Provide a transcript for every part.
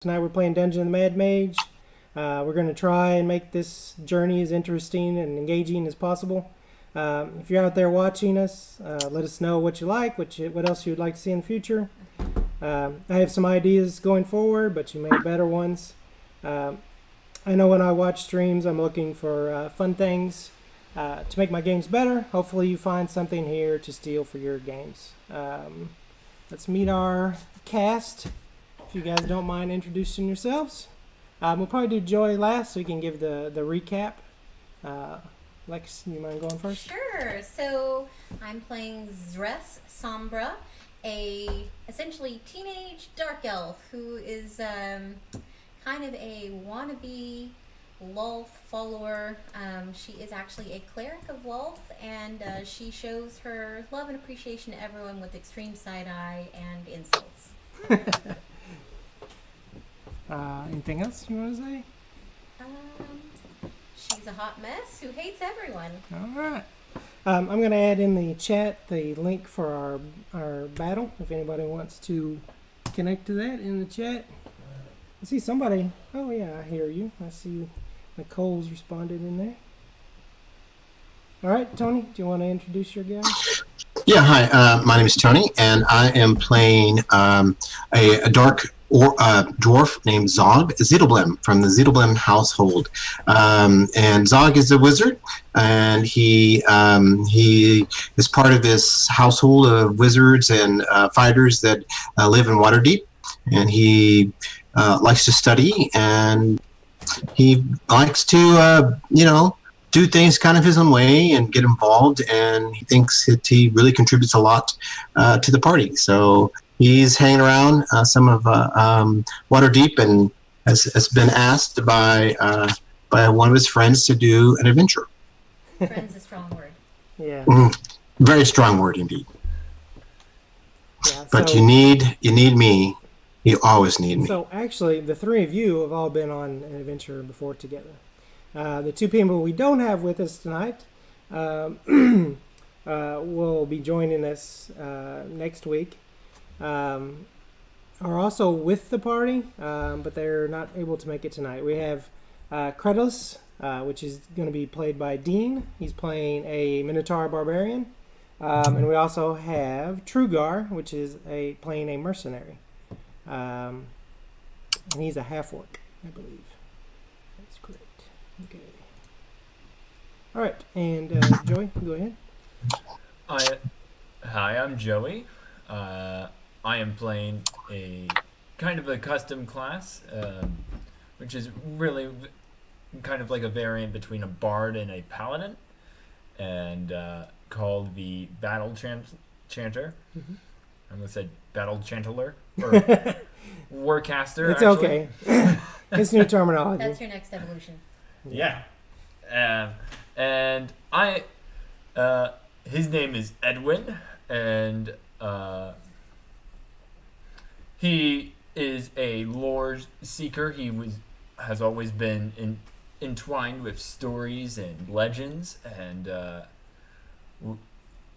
Tonight we're playing Dungeon of the Mad Mage. We're going to try and make this journey as interesting and engaging as possible. If you're out there watching us, let us know what you like, what else you'd like to see in the future. I have some ideas going forward, but you may have better ones. I know when I watch streams, I'm looking for fun things to make my games better. Hopefully you find something here to steal for your games. Let's meet our cast. If you guys don't mind introducing yourselves. We'll probably do Joy last so we can give the recap. Lex, you mind going first? Sure. So I'm playing Zres Sombra, a essentially teenage dark elf who is kind of a wannabe Lolth follower. She is actually a cleric of Lolth, and she shows her love and appreciation to everyone with extreme side-eye and insults. Anything else you want to say? She's a hot mess who hates everyone. All right. I'm going to add in the chat the link for our battle, if anybody wants to connect to that in the chat. I see somebody. Oh, yeah, I hear you. I see Nicole's responded in there. All right, Tony, do you want to introduce your guy? Yeah, hi. My name is Tony, and I am playing a dark dwarf named Zog Zittleblim from the Zittleblim household. And Zog is a wizard, and he is part of this household of wizards and fighters that live in Waterdeep. And he likes to study, and he likes to, do things kind of his own way and get involved, and he thinks that he really contributes a lot to the party. So he's hanging around some of Waterdeep and has been asked by one of his friends to do an adventure. Friend's a strong word. Yeah. Very strong word indeed. Yeah, but you need me. You always need me. So actually, the three of you have all been on an adventure before together. The two people we don't have with us tonight will be joining us next week. Are also with the party, but they're not able to make it tonight. We have Kredos, which is going to be played by Dean. He's playing a Minotaur Barbarian. And we also have Trugar, which is playing a mercenary. And he's a half-orc, I believe. That's correct. Okay. All right, and Joey, go ahead. Hi, I'm Joey. I am playing a kind of a custom class, which is really kind of like a variant between a bard and a paladin, and called the Battle Chanter. Mm-hmm. I almost said Battle Chanteler or Warcaster. It's actually. Okay. It's new terminology. That's your next evolution. Yeah. And I, his name is Edwin, and he is a lore seeker. He has always been entwined with stories and legends, and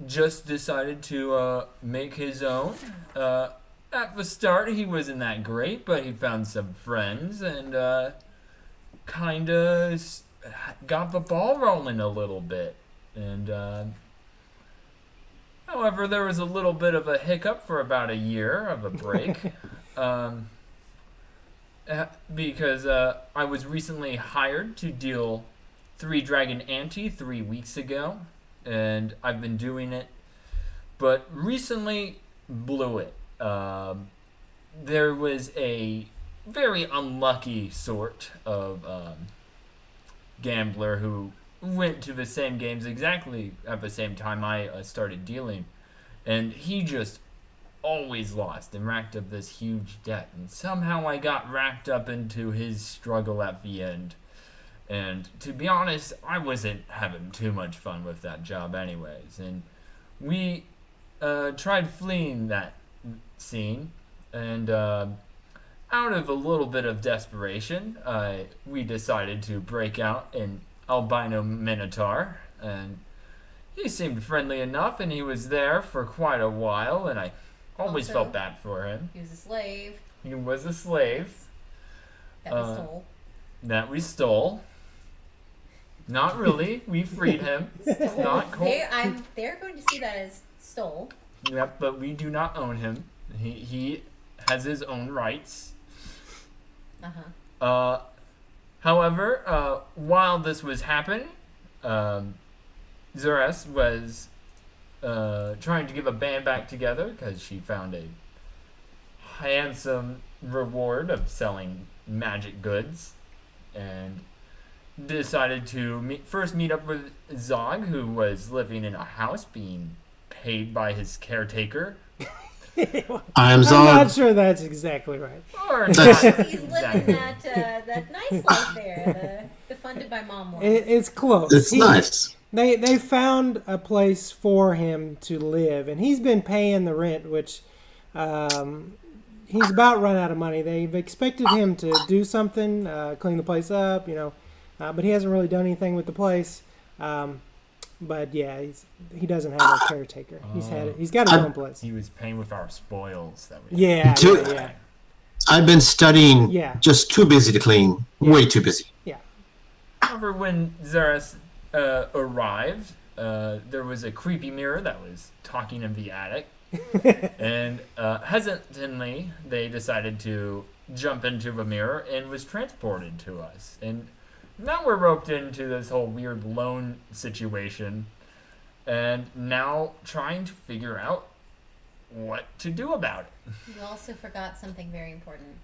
just decided to make his own. At the start, he wasn't that great, but he found some friends and kind of got the ball rolling a little bit. And however, there was a little bit of a hiccup for about a year of a break. Because I was recently hired to deal 3 Dragon Ante 3 weeks ago, and I've been doing it, but recently blew it. There was a very unlucky sort of gambler who went to the same games exactly at the same time I started dealing, and he just always lost and racked up this huge debt, and somehow I got racked up into his struggle at the end. And to be honest, I wasn't having too much fun with that job anyways, and we tried fleeing that scene, and out of a little bit of desperation, we decided to break out an albino minotaur, and he seemed friendly enough, and he was there for quite a while, and I always felt bad for him. He was a slave. He was a slave. that we stole. That we stole. Not really. We freed him. It's not cool. They're going to see that as stole. Yep, but we do not own him. He has his own rights. However, while this was happening, Zures was trying to give a band back together because she found a handsome reward of selling magic goods, and decided to first meet up with Zog, who was living in a house being paid by his caretaker. I'm not sure that's exactly right. Or he's living that nice life there, the funded by mom one. It's close. It's nice. They found a place for him to live, and he's been paying the rent, which he's about run out of money. They've expected him to do something, clean the place up, but he hasn't really done anything with the place. But yeah, he doesn't have a caretaker. He's got his own place. He was paying with our spoils that we. Yeah. I've been studying. Yeah. Just too busy to clean. Yeah. Way too busy. Yeah. However, when Zerus arrived, there was a creepy mirror that was talking in the attic, and hesitantly they decided to jump into the mirror and was transported to us. And now we're roped into this whole weird loan situation, and now trying to figure out what to do about it. You also forgot something very important.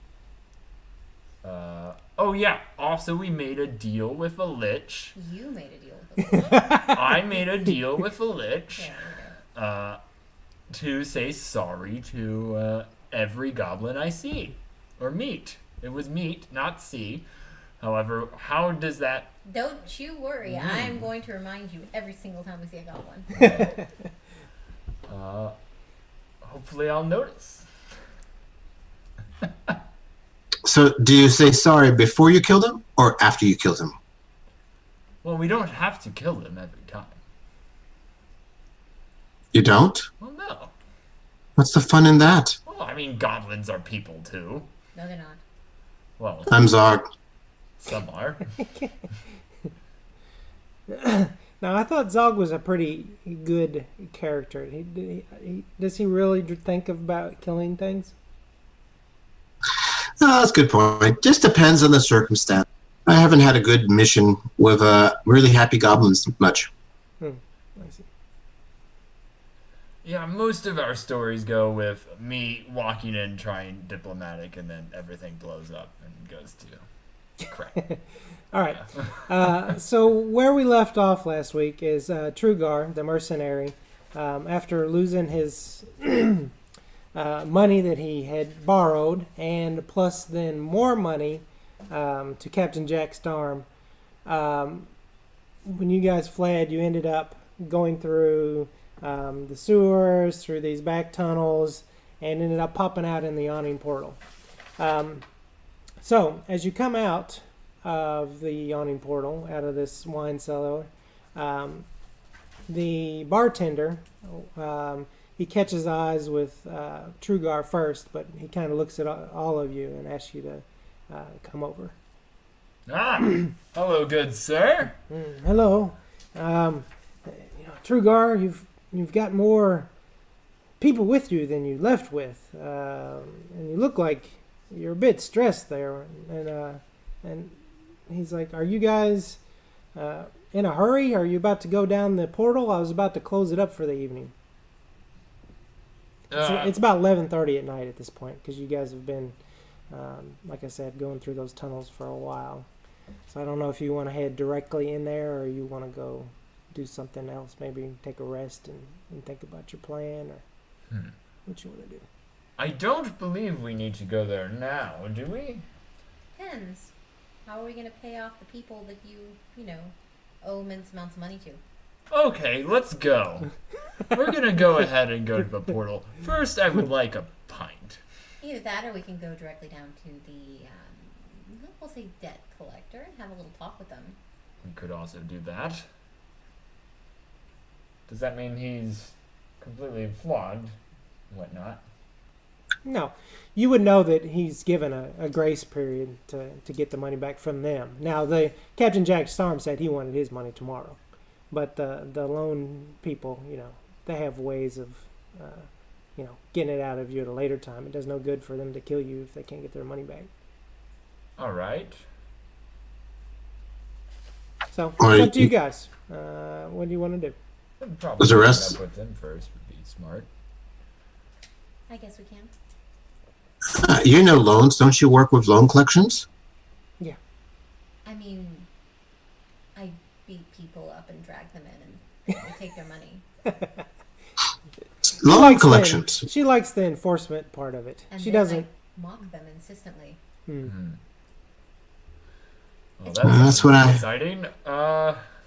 Oh yeah, also we made a deal with a lich. You made a deal with a lich. I made a deal with a lich. Yeah, to say sorry to every goblin I see or meet. It was meet, not see. However, how does that... Don't you worry. I'm going to remind you every single time we see a goblin. Hopefully I'll notice. So, do you say sorry before you killed him or after you killed him? Well, we don't have to kill them every time. You don't? Well, no. What's the fun in that? Well, I mean, goblins are people, too. No, they're not. Well, I'm Zog. some are. Now, I thought Zog was a pretty good character. Does he really think about killing things? Oh, that's a good point. Just depends on the circumstance. I haven't had a good mission with really happy goblins much. I see. Yeah, most of our stories go with me walking in, trying diplomatic, and then everything blows up and goes to crap. All right. So where we left off last week is Trugar, the mercenary, after losing his money that he had borrowed, and plus then more money to Captain Jack Starm. When you guys fled, you ended up going through the sewers, through these back tunnels, and ended up popping out in the yawning portal. So as you come out of the yawning portal, out of this wine cellar, the bartender, he catches eyes with Trugar first, but he kind of looks at all of you and asks you to come over. Hello, good sir. Hello. Trugar, you've got more people with you than you left with, and you look like you're a bit stressed there. And he's like, "Are you guys in a hurry? Are you about to go down the portal? I was about to close it up for the evening." It's about 11:30 at night at this point because you guys have been, like I said, going through those tunnels for a while. So I don't know if you want to head directly in there or you want to go do something else. Maybe take a rest and think about your plan or what you want to do. I don't believe we need to go there now, do we? Depends. How are we going to pay off the people that you owe immense amounts of money to? Okay, let's go. We're gonna go ahead and go to the portal. First, I would like a pint. Either that or we can go directly down to the, we'll say debt collector and have a little talk with them. We could also do that. Does that mean he's completely flogged and whatnot? No, you would know that he's given a grace period to get the money back from them. Now, the Captain Jack Storm said he wanted his money tomorrow, but the loan people, they have ways of, getting it out of you at a later time. It does no good for them to kill you if they can't get their money back. All right. So All it's right, up to you guys. What do you want to do? Probably Was the meet rest- up with them first would be smart. I guess we can. You know loans. Don't you work with loan collections? I mean, I beat people up and drag them in and I take their money. Loan likes collections. She likes the enforcement part of it. And She then doesn't. I mock them insistently. Well, It's That's what I- exciting.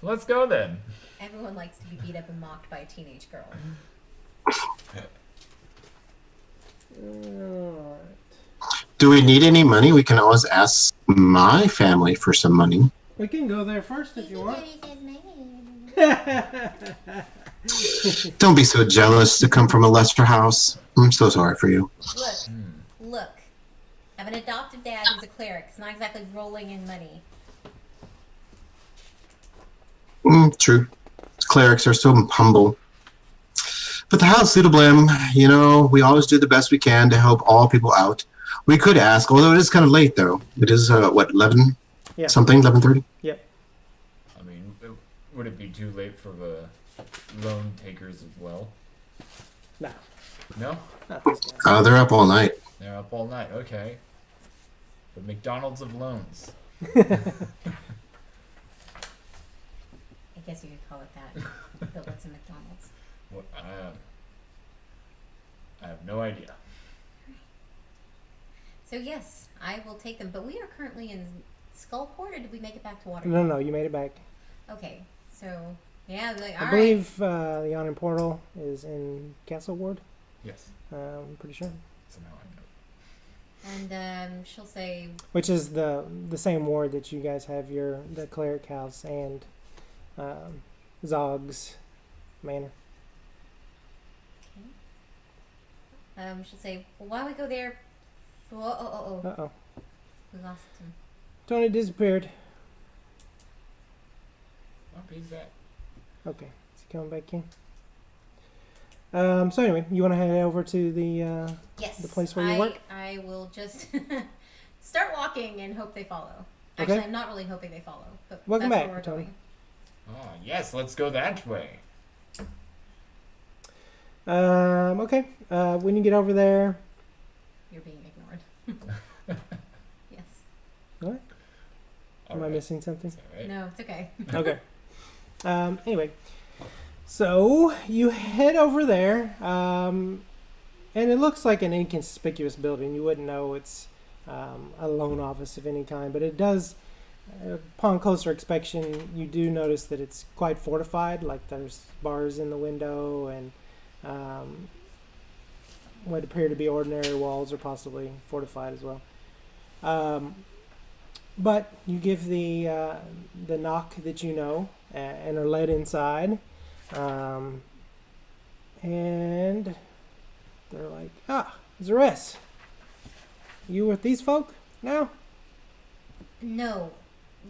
Let's go then. Everyone likes to be beat up and mocked by a teenage girl. Alright. Do we need any money? We can always ask my family for some money. We can go there first if you want. Don't be so jealous to come from a lesser house. I'm so sorry for you. Look. I have an adoptive dad who's a cleric. It's not exactly rolling in money. True. Clerics are so humble. But the house Zoodablim, we always do the best we can to help all people out. We could ask, although it is kind of late though. It is 11 Yeah. something, 11:30. Yep. I mean, would it be too late for the loan takers as well? No, No? not this guy. They're up all night. They're up all night. Okay. The McDonald's of loans. I guess you could call it that. But what's a McDonald's? What, I have no idea. So yes, I will take them. But we are currently in Skullport, or did we make it back to Waterdeep? No, you made it back. Okay, so yeah, like, I all right. believe the Yawning Portal is in Castle Ward. Yes. I'm pretty sure. Somehow I know. And she'll say, Which is the same ward that you guys have the cleric house and Zog's manor. she'll say, well, why don't we go there? Oh. Uh-oh. We lost him. Tony disappeared. Oh, he's back. Okay. Is he coming back in? So anyway, you want to head over to the Yes. The place where you work? I will just start walking and hope they follow. Okay. Actually, I'm not really hoping they follow. But Welcome that's back, where we're Tony. going. Yes, let's go that way. okay. When you get over there, You're being ignored. Yes. what? Am I Alright. missing something? Is that right? No, it's okay. Okay. Anyway, so you head over there, and it looks like an inconspicuous building. You wouldn't know it's a loan office of any kind, but it does. Upon closer inspection, you do notice that it's quite fortified. Like there's bars in the window, and what appear to be ordinary walls are possibly fortified as well. But you give the knock that you know, and are led inside, and they're like, Zeres, you with these folk now? No,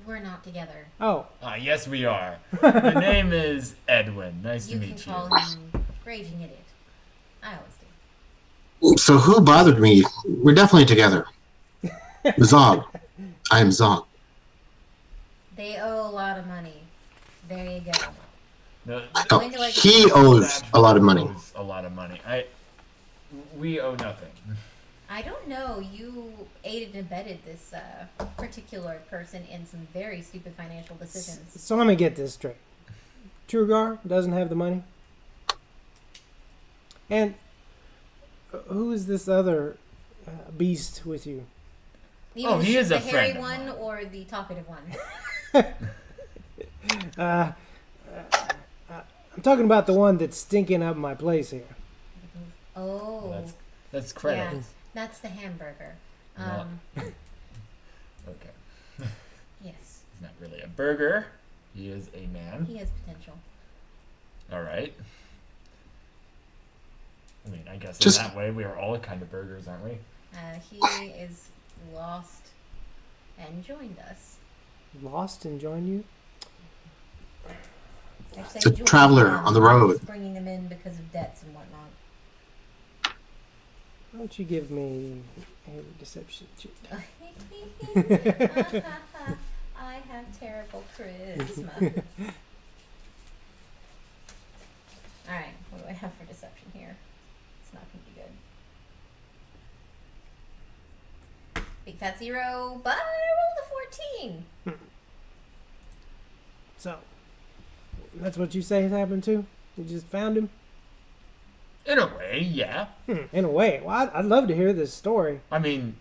we're not together. Oh, Yes, we are. The name is Edwin. Nice You to can meet you. call him Raging Idiot. I always do. So who bothered me? We're definitely together. Zog. I am Zog. They owe a lot of money. There you go. No, Oh, he owes a lot of money. owes a lot of money. We owe nothing. I don't know. You aided and abetted this particular person in some very stupid financial decisions. so let me get this straight. Trugar doesn't have the money, and who is this other beast with you? Either He is the a hairy friend of one mine. or the talkative one. I'm talking about the one that's stinking up my place here. Oh, Well, that's credit. yeah, that's the hamburger. Not- Okay. Yes, He's not really a burger. He is a man. he has potential. All right. I mean, I guess Just- in that way we are all kind of burgers, aren't we? He is lost and joined us. Lost and joined you? They're saying It's a joined traveler them, on the not road. just bringing them in because of debts and whatnot. Why don't you give me a deception check? I have terrible charisma. Alright, what do I have for deception here? It's not gonna be good. Big fat 0, but I rolled a 14. So, that's what you say has happened too? You just found him? In a way, yeah. In a way. Well, I'd love to hear this story. I mean,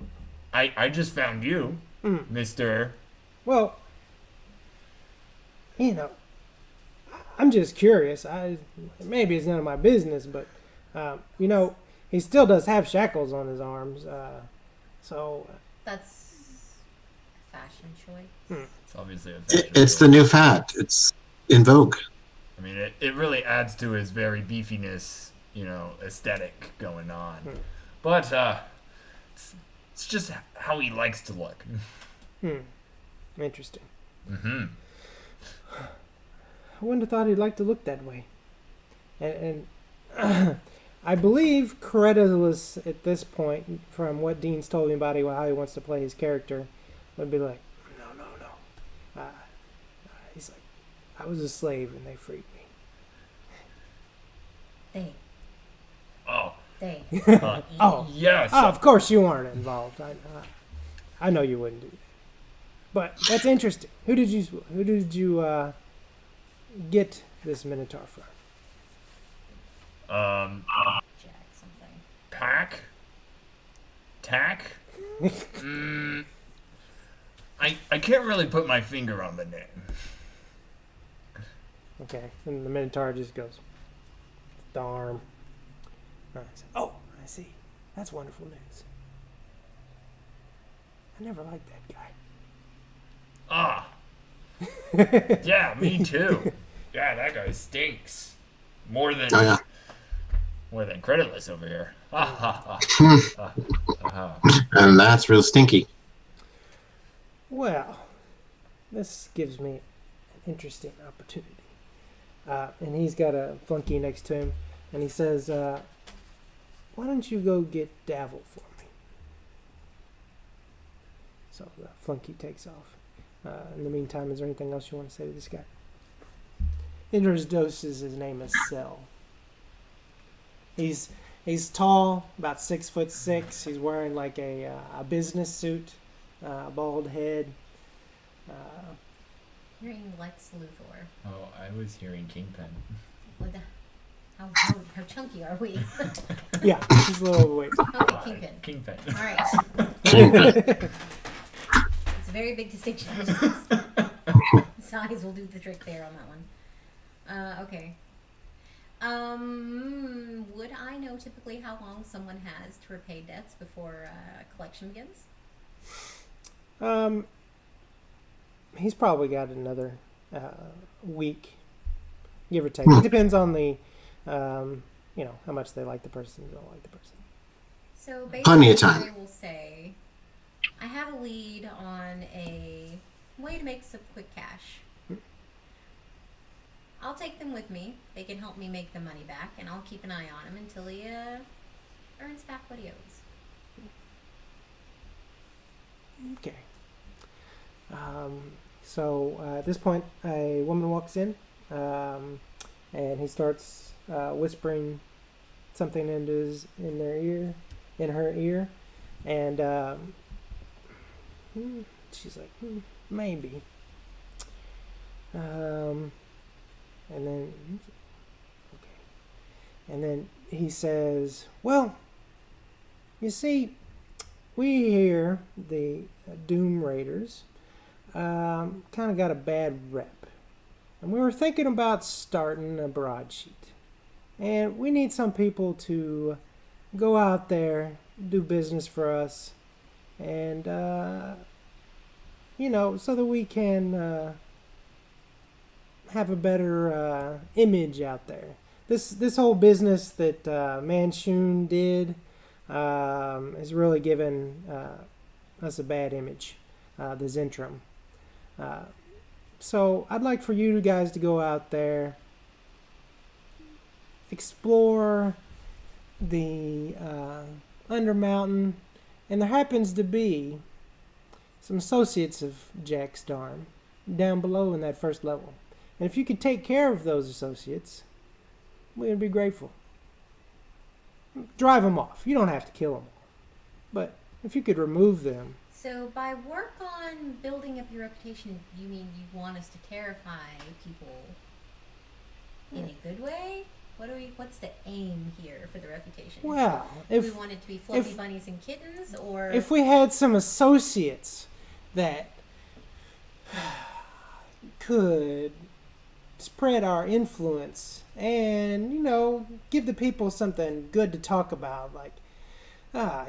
I just found you, Mister. Well, I'm just curious. Maybe it's none of my business, but he still does have shackles on his arms. So That's a fashion choice. It's obviously a It, fashion it's the choice. new fad. It's in vogue. I mean, it really adds to his very beefiness, aesthetic going on. But it's just how he likes to look. interesting. Mm-hmm. I wouldn't have thought he'd like to look that way. And I believe Credulous at this point, from what Dean's told me about how he wants to play his character, would be like, no. He's like, I was a slave and they freed me. Oh. They. Oh. Yes. Oh, of course you weren't involved. I know you wouldn't do that. But that's interesting. Who did you get this Minotaur from? Jack something. Tack. I can't really put my finger on the name. Okay, and the Minotaur just goes, darn. Oh, I see. That's wonderful news. I never liked that guy. Ah. Yeah, me too. Yeah, that guy stinks. More than Oh yeah. Creditless over here. Ha ha ha. And that's real stinky. Well, this gives me an interesting opportunity. And he's got a flunky next to him, and he says, why don't you go get Davil for me? So the flunky takes off. In the meantime, is there anything else you want to say to this guy? Introduces his name as Cell. He's tall, about 6'6". He's wearing like a business suit, bald head. Hearing Lex Luthor. Oh, I was hearing Kingpin. What the? How chunky are we? Yeah, he's a little overweight. Okay, Kingpin. Kingpin. All right. It's a very big distinction. Size will do the trick there on that one. Okay. Would I know typically how long someone has to repay debts before collection begins? He's probably got another week, give or take. It depends on the, how much they like the person, don't like the person. So basically, Plenty of time. I will say, I have a lead on a way to make some quick cash. I'll take them with me. They can help me make the money back, and I'll keep an eye on him until he earns back what he owes. Okay. So at this point, a woman walks in, and he starts whispering something in her ear, and she's like, maybe. And then, okay. And then he says, well, you see, we here, the Doom Raiders, kind of got a bad rep. And we were thinking about starting a broadsheet. And we need some people to go out there, do business for us, and, so that we can have a better image out there. this whole business that Manchun did has really given us a bad image, the Zentrum. So I'd like for you guys to go out there, explore the undermountain, and there happens to be some associates of Jack Starm down below in that first level. And if you could take care of those associates, we would be grateful. Drive them off. You don't have to kill them all. But if you could remove them. So by work on building up your reputation, you mean you want us to terrify people in a good way? What's the aim here for the reputation? Well, Do we want it to be fluffy bunnies and kittens, or if we had some associates that could spread our influence and, give the people something good to talk about, like,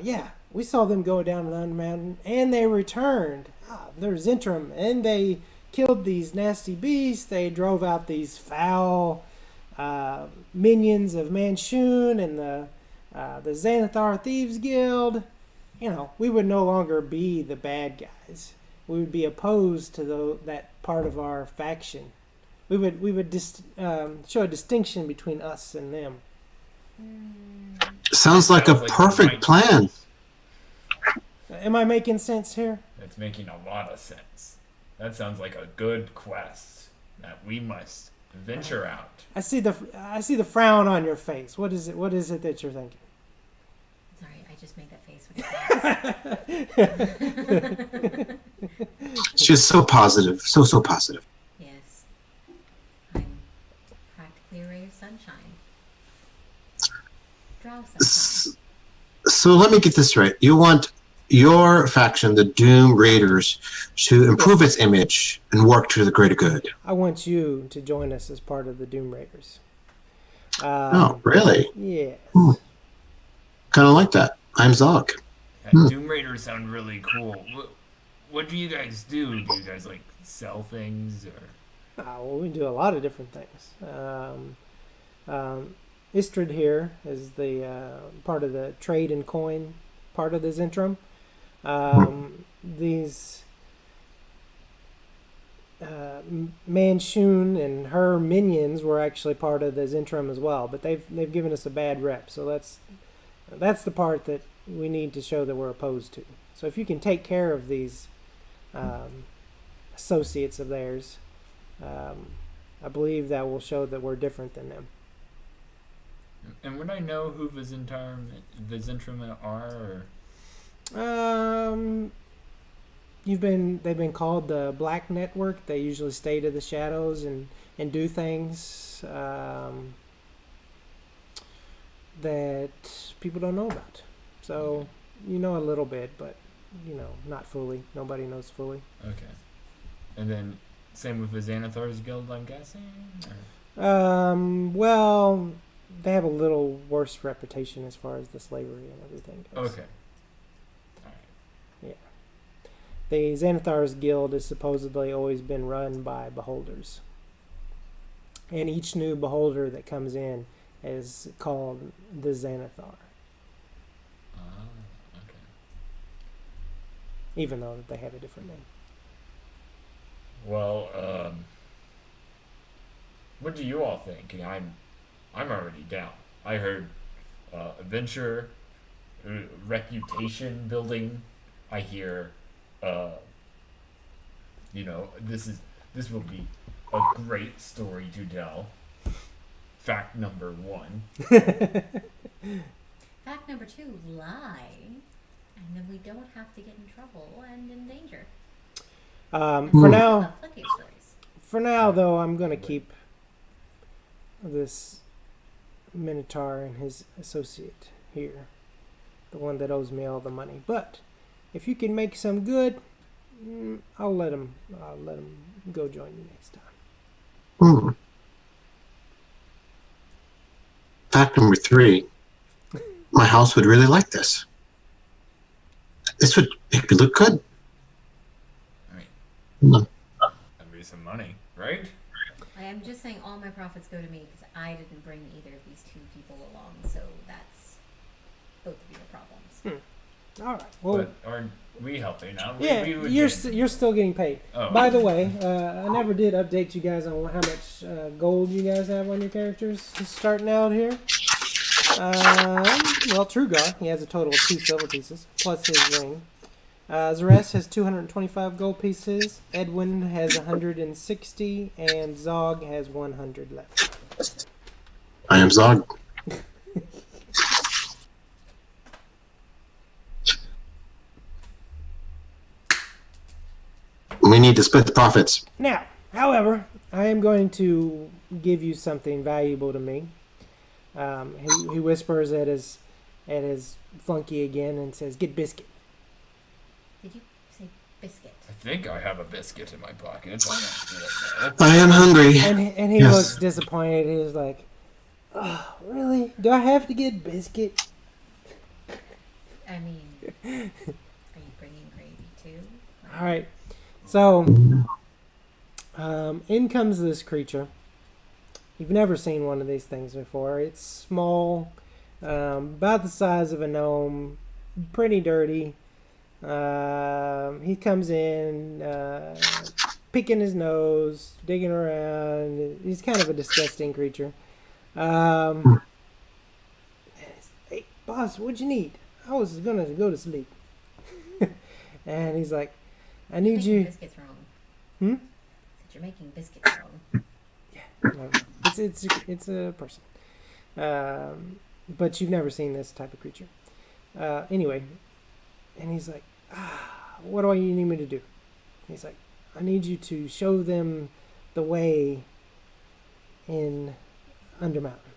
yeah, we saw them go down the mountain and they returned. They're Zentrum, and they killed these nasty beasts. They drove out these foul minions of Manchun and the Xanathar Thieves Guild. We would no longer be the bad guys. We would be opposed to that part of our faction. We would show a distinction between us and them. Sounds like a perfect plan. Am I making sense here? That's making a lot of sense. That sounds like a good quest that we must venture out. I see the frown on your face. What is it that you're thinking? Sorry, I just made that face with your It's just so positive, so positive. Yes. I'm practically a ray of sunshine. Draw sunshine. So let me get this right. You want your faction, the Doom Raiders, to improve its image and work to the greater good. I want you to join us as part of the Doom Raiders. Oh, really? Yes. Kind of like that. I'm Zog. Doom Raiders sound really cool. What do you guys do? Do you guys sell things or? Well, we do a lot of different things. Istrid here is the part of the trade and coin part of the Zentrum. These Manchun and her minions were actually part of the Zentrum as well, but they've given us a bad rep. So that's the part that we need to show that we're opposed to. So if you can take care of these associates of theirs, I believe that will show that we're different than them. And would I know who the Zentrum are? They've been called the Black Network. They usually stay to the shadows and do things that people don't know about. So you know a little bit, but not fully. Nobody knows fully. Okay. And then same with the Xanathar's Guild, I'm guessing? Or? Well, they have a little worse reputation as far as the slavery and everything goes. Okay. The Xanathar's Guild has supposedly always been run by beholders. And each new beholder that comes in is called the Xanathar. Okay. Even though they have a different name. Well, what do you all think? I'm already down. I heard adventure, reputation building. I hear this will be a great story to tell. Fact number 1. Fact number 2, lie. And then we don't have to get in trouble and in danger. Plenty of stories. For now, though, I'm going to keep this Minotaur and his associate here. The one that owes me all the money. But if you can make some good, I'll let him go join you next time. Fact number 3. My house would really like this. This would make me look good. I mean, that'd be some money, right? I am just saying all my profits go to me because I didn't bring either of these two people along, so that's both of your problems. All right. Well, But aren't we helping now? yeah, we would you're get- you're still getting paid. Oh. By the way, I never did update you guys on how much gold you guys have on your characters starting out here. Well, Trugar, he has a total of 2 silver pieces plus his ring. Zares has 225 gold pieces. Edwin has 160, and Zog has 100 left. I am Zog. We need to split the profits. Now, however, I am going to give you something valuable to me. He whispers at his flunky again and says, "Get biscuit." Did you say biscuit? I think I have a biscuit in my pocket. I am hungry. And he Yes. looks disappointed. He was like, "Oh, really? Do I have to get biscuit?" I mean, are you bringing gravy too? All right. So, in comes this creature. You've never seen one of these things before. It's small, about the size of a gnome, pretty dirty. He comes in, picking his nose, digging around. He's kind of a disgusting creature. Hey, boss, what'd you need? I was gonna go to sleep. And he's like, I You're need making you. biscuits wrong. Hmm? Said you're making biscuits wrong. No, it's a person. But you've never seen this type of creature. Anyway, and he's like, what do you need me to do? He's like, I need you to show them the way in Undermountain.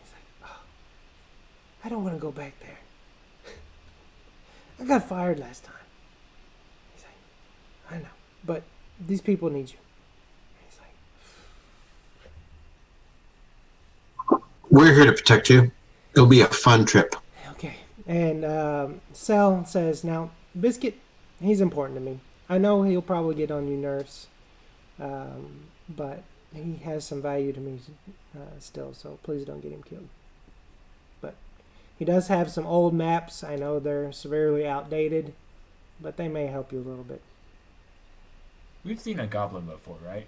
He's like, oh, I don't want to go back there. I got fired last time. He's like, I know, but these people need you. He's like, We're here to protect you. It'll be a fun trip. okay. And Sel says, now, Biscuit, he's important to me. I know he'll probably get on your nerves, but he has some value to me still, so please don't get him killed. But he does have some old maps. I know they're severely outdated, but they may help you a little bit. We've seen a goblin before, right?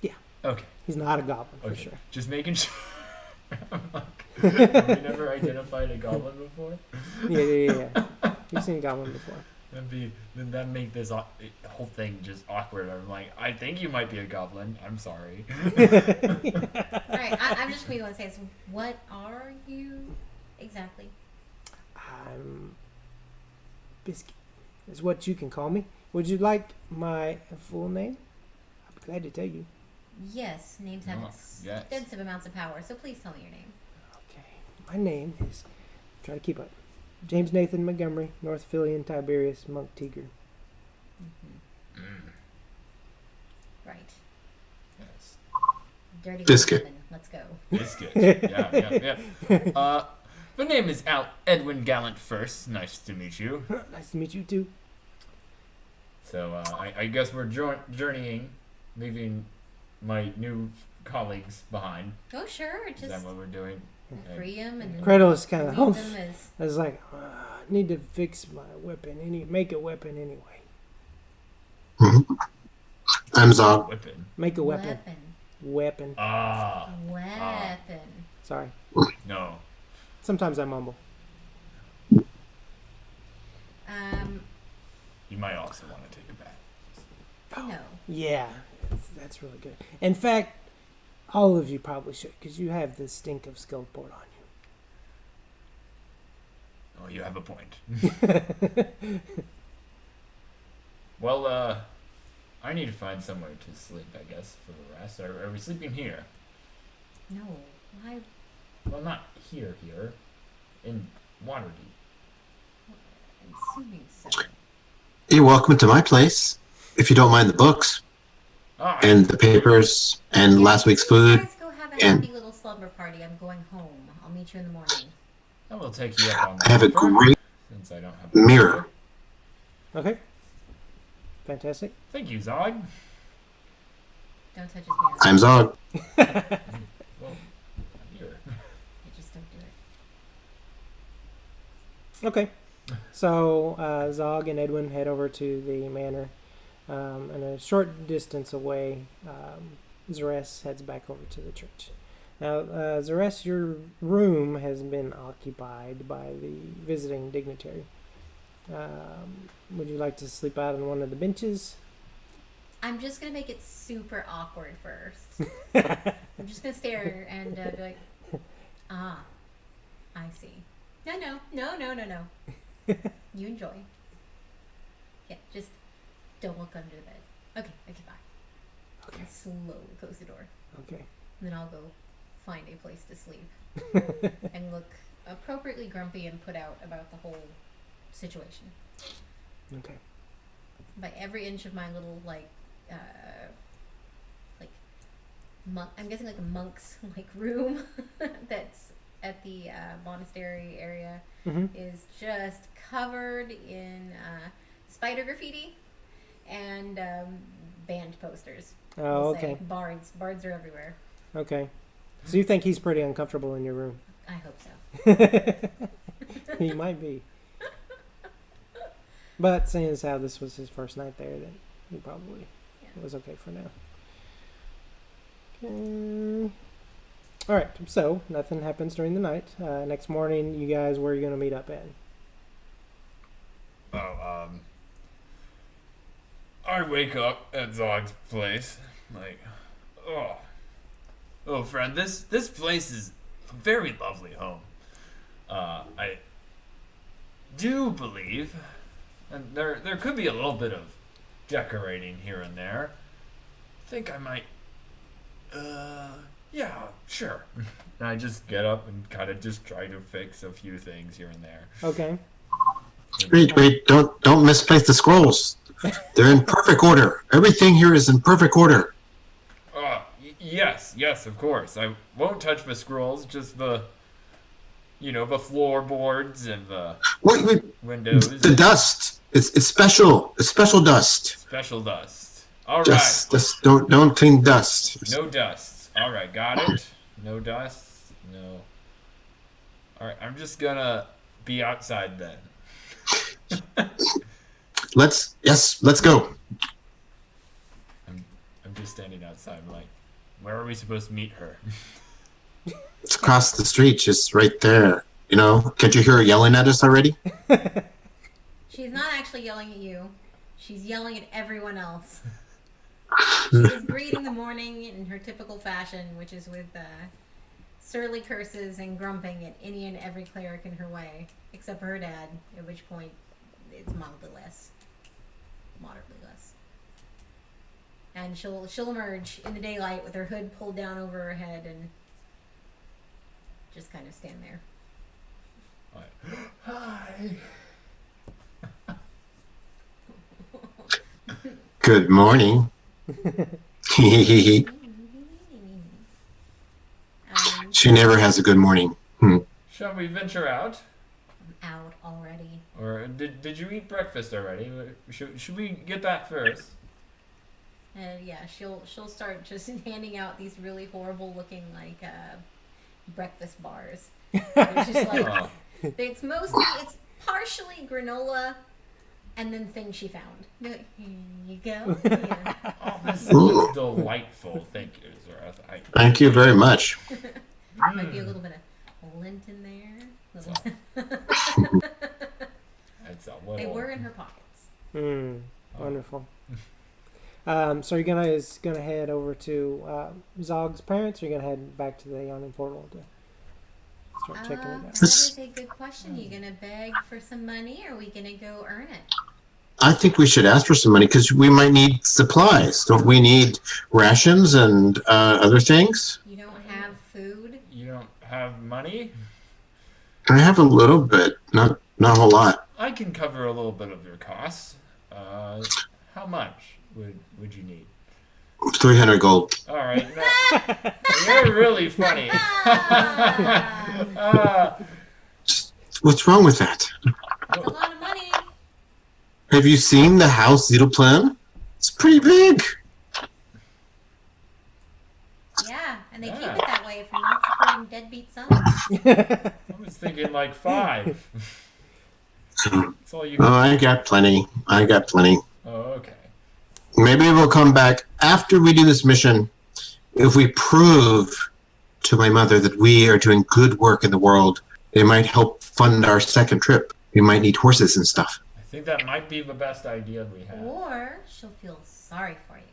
Yeah. Okay. He's not a goblin, for Okay. sure. Just making sure. Have you never identified a goblin before? Yeah. You've seen goblin before. That make this whole thing just awkward. I'm like, I think you might be a goblin. I'm sorry. Alright, I'm just going to say this. What are you exactly? I'm Biscuit is what you can call me. Would you like my full name? I'm glad to tell you. Yes, names have yes. extensive amounts of power, so please tell me your name. Okay. My name is, try to keep up, James Nathan Montgomery, North Fillion Tiberius Monk Tiger. Right. Yes. Dirty Biscuit. woman. Let's go. Biscuit. Yeah. My name is Edwin Gallant First. Nice to meet you. Nice to meet you too. So I guess we're journeying, leaving my new colleagues behind. Oh, sure. Is that Just what we're doing? free them and Cradle is kind of leave humph. them as... I was like, I need to fix my weapon. Make a weapon anyway. I'm Zog. Whipping. Make a weapon. Weapon. Ah. Weapon. Sorry. No. Sometimes I mumble. You might also want to take a bath. No. Yeah, that's really good. In fact, all of you probably should, because you have the stink of Skullport on Oh, you have a point. you. Well, I need to find somewhere to sleep, I guess, for the rest. Are we sleeping here? No. Why? Well, not here. In Waterdeep. I'm assuming so. You're welcome to my place. If you don't mind the books Ah, and the papers and last week's You food. guys go have a and- happy little slumber party. I'm going home. I'll meet you in the morning. I will take you up on I have a that offer, great since I don't have mirror. Okay. Fantastic. Thank you, Zog. Don't touch his man. I'm Zog. Well, here. You just don't do it. Okay. So Zog and Edwin head over to the manor. And a short distance away, Zeres heads back over to the church. Now, Zeres, your room has been occupied by the visiting dignitary. Would you like to sleep out on one of the benches? I'm just gonna make it super awkward first. I'm just gonna stare and be like, ah, I see. No. You enjoy. Yeah, just don't look under the bed. Okay, bye. Okay. And slowly close the door. Okay. And then I'll go find a place to sleep and look appropriately grumpy and put out about the whole situation. Okay. By every inch of my little monk, I'm guessing like a monk's like room that's at the monastery area Mm-hmm. is just covered in spider graffiti and band posters. Oh, We'll say. okay. Bards are everywhere. Okay. So you think he's pretty uncomfortable in your room? I hope so. He might be. But seeing as how this was his first night there, then he probably was okay for now. Okay. All right. So nothing happens during the night. Next morning, you guys, where are you going to meet up at? Oh, I wake up at Zog's place, like, oh, friend, this place is a very lovely home. I do believe, and there could be a little bit of decorating here and there. I think I might, yeah, sure. And I just get up and kind of just try to fix a few things here and there. Okay. Wait, don't misplace the scrolls. They're in perfect order. Everything here is in perfect order. Yes, of course. I won't touch the scrolls, just the floorboards and the Wait, windows. the dust. It's special. It's special dust. Special dust. All right. Just don't clean dust. No dust. All right, got it. No dust. No. All right, I'm just gonna be outside then. Let's go. I'm just standing outside. I'm like, where are we supposed to meet her? It's across the street, just right there. You know, can't you hear her yelling at us already? She's not actually yelling at you. She's yelling at everyone else. She's greeting the morning in her typical fashion, which is with surly curses and grumping at any and every cleric in her way, except for her dad, at which point it's moderately less. And she'll emerge in the daylight with her hood pulled down over her head and just kind of stand there. Hi. Good morning. She never has a good morning. Shall we venture out? Out already. Or did you eat breakfast already? Should we get that first? Yeah, she'll start just handing out these really horrible looking like breakfast bars. It's just like it's partially granola and then things she found. Here you go. Yeah. Oh, this is delightful. Thank you, Zara. Thank you very much. Might be a little bit of lint in there. It's a little... They were in her pockets. Wonderful. So you're gonna head over to Zog's parents, or you're gonna head back to the Aeonian portal to start checking it out? That is a good question. You gonna beg for some money, or are we gonna go earn it? I think we should ask for some money because we might need supplies. Don't we need rations and other things? You don't have food? You don't have money? I have a little bit, not a whole lot. I can cover a little bit of your costs. How much would you need? 300 gold. All right. No, you're really funny. What's wrong with that? That's a lot of money. Have you seen the house Zittelplan? It's pretty big. And they keep Yeah. it that way if you're not supporting deadbeat sons. I was thinking like 5. That's all you Oh, can. I got plenty. I got plenty. Oh, okay. Maybe we'll come back after we do this mission. If we prove to my mother that we are doing good work in the world, they might help fund our second trip. We might need horses and stuff. I think that might be the best idea we have. Or she'll feel sorry for you.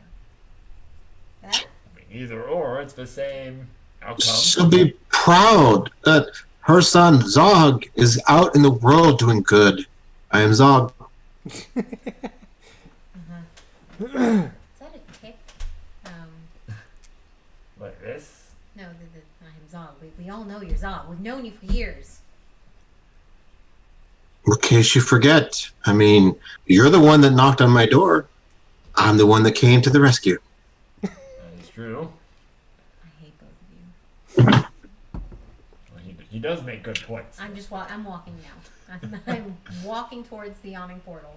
That? I mean, either or, it's the same outcome. She'll be proud that her son Zog is out in the world doing good. I am Zog. Is that a tick? Like this? No, I'm Zog. We all know you're Zog. We've known you for years. In case you forget, I mean, you're the one that knocked on my door. I'm the one that came to the rescue. That is true. I hate both of you. Well, he does make good points. I'm walking now. I'm walking towards the yawning portal.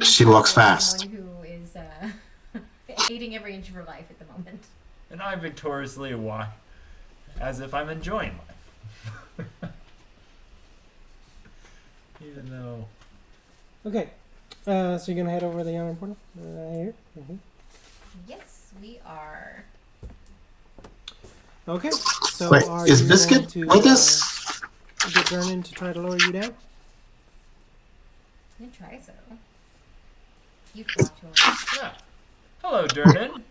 She walks fast. Someone who is hating every inch of her life at the moment. And I victoriously walk as if I'm enjoying life. Even though. Okay. So you're gonna head over to the yawning portal here. Yes, we are. Okay. So Wait, are is you Biscuit going with us? Get Vernon to try to lower you down? I'm gonna try so. You talk to him. Yeah. Hello, Durnan.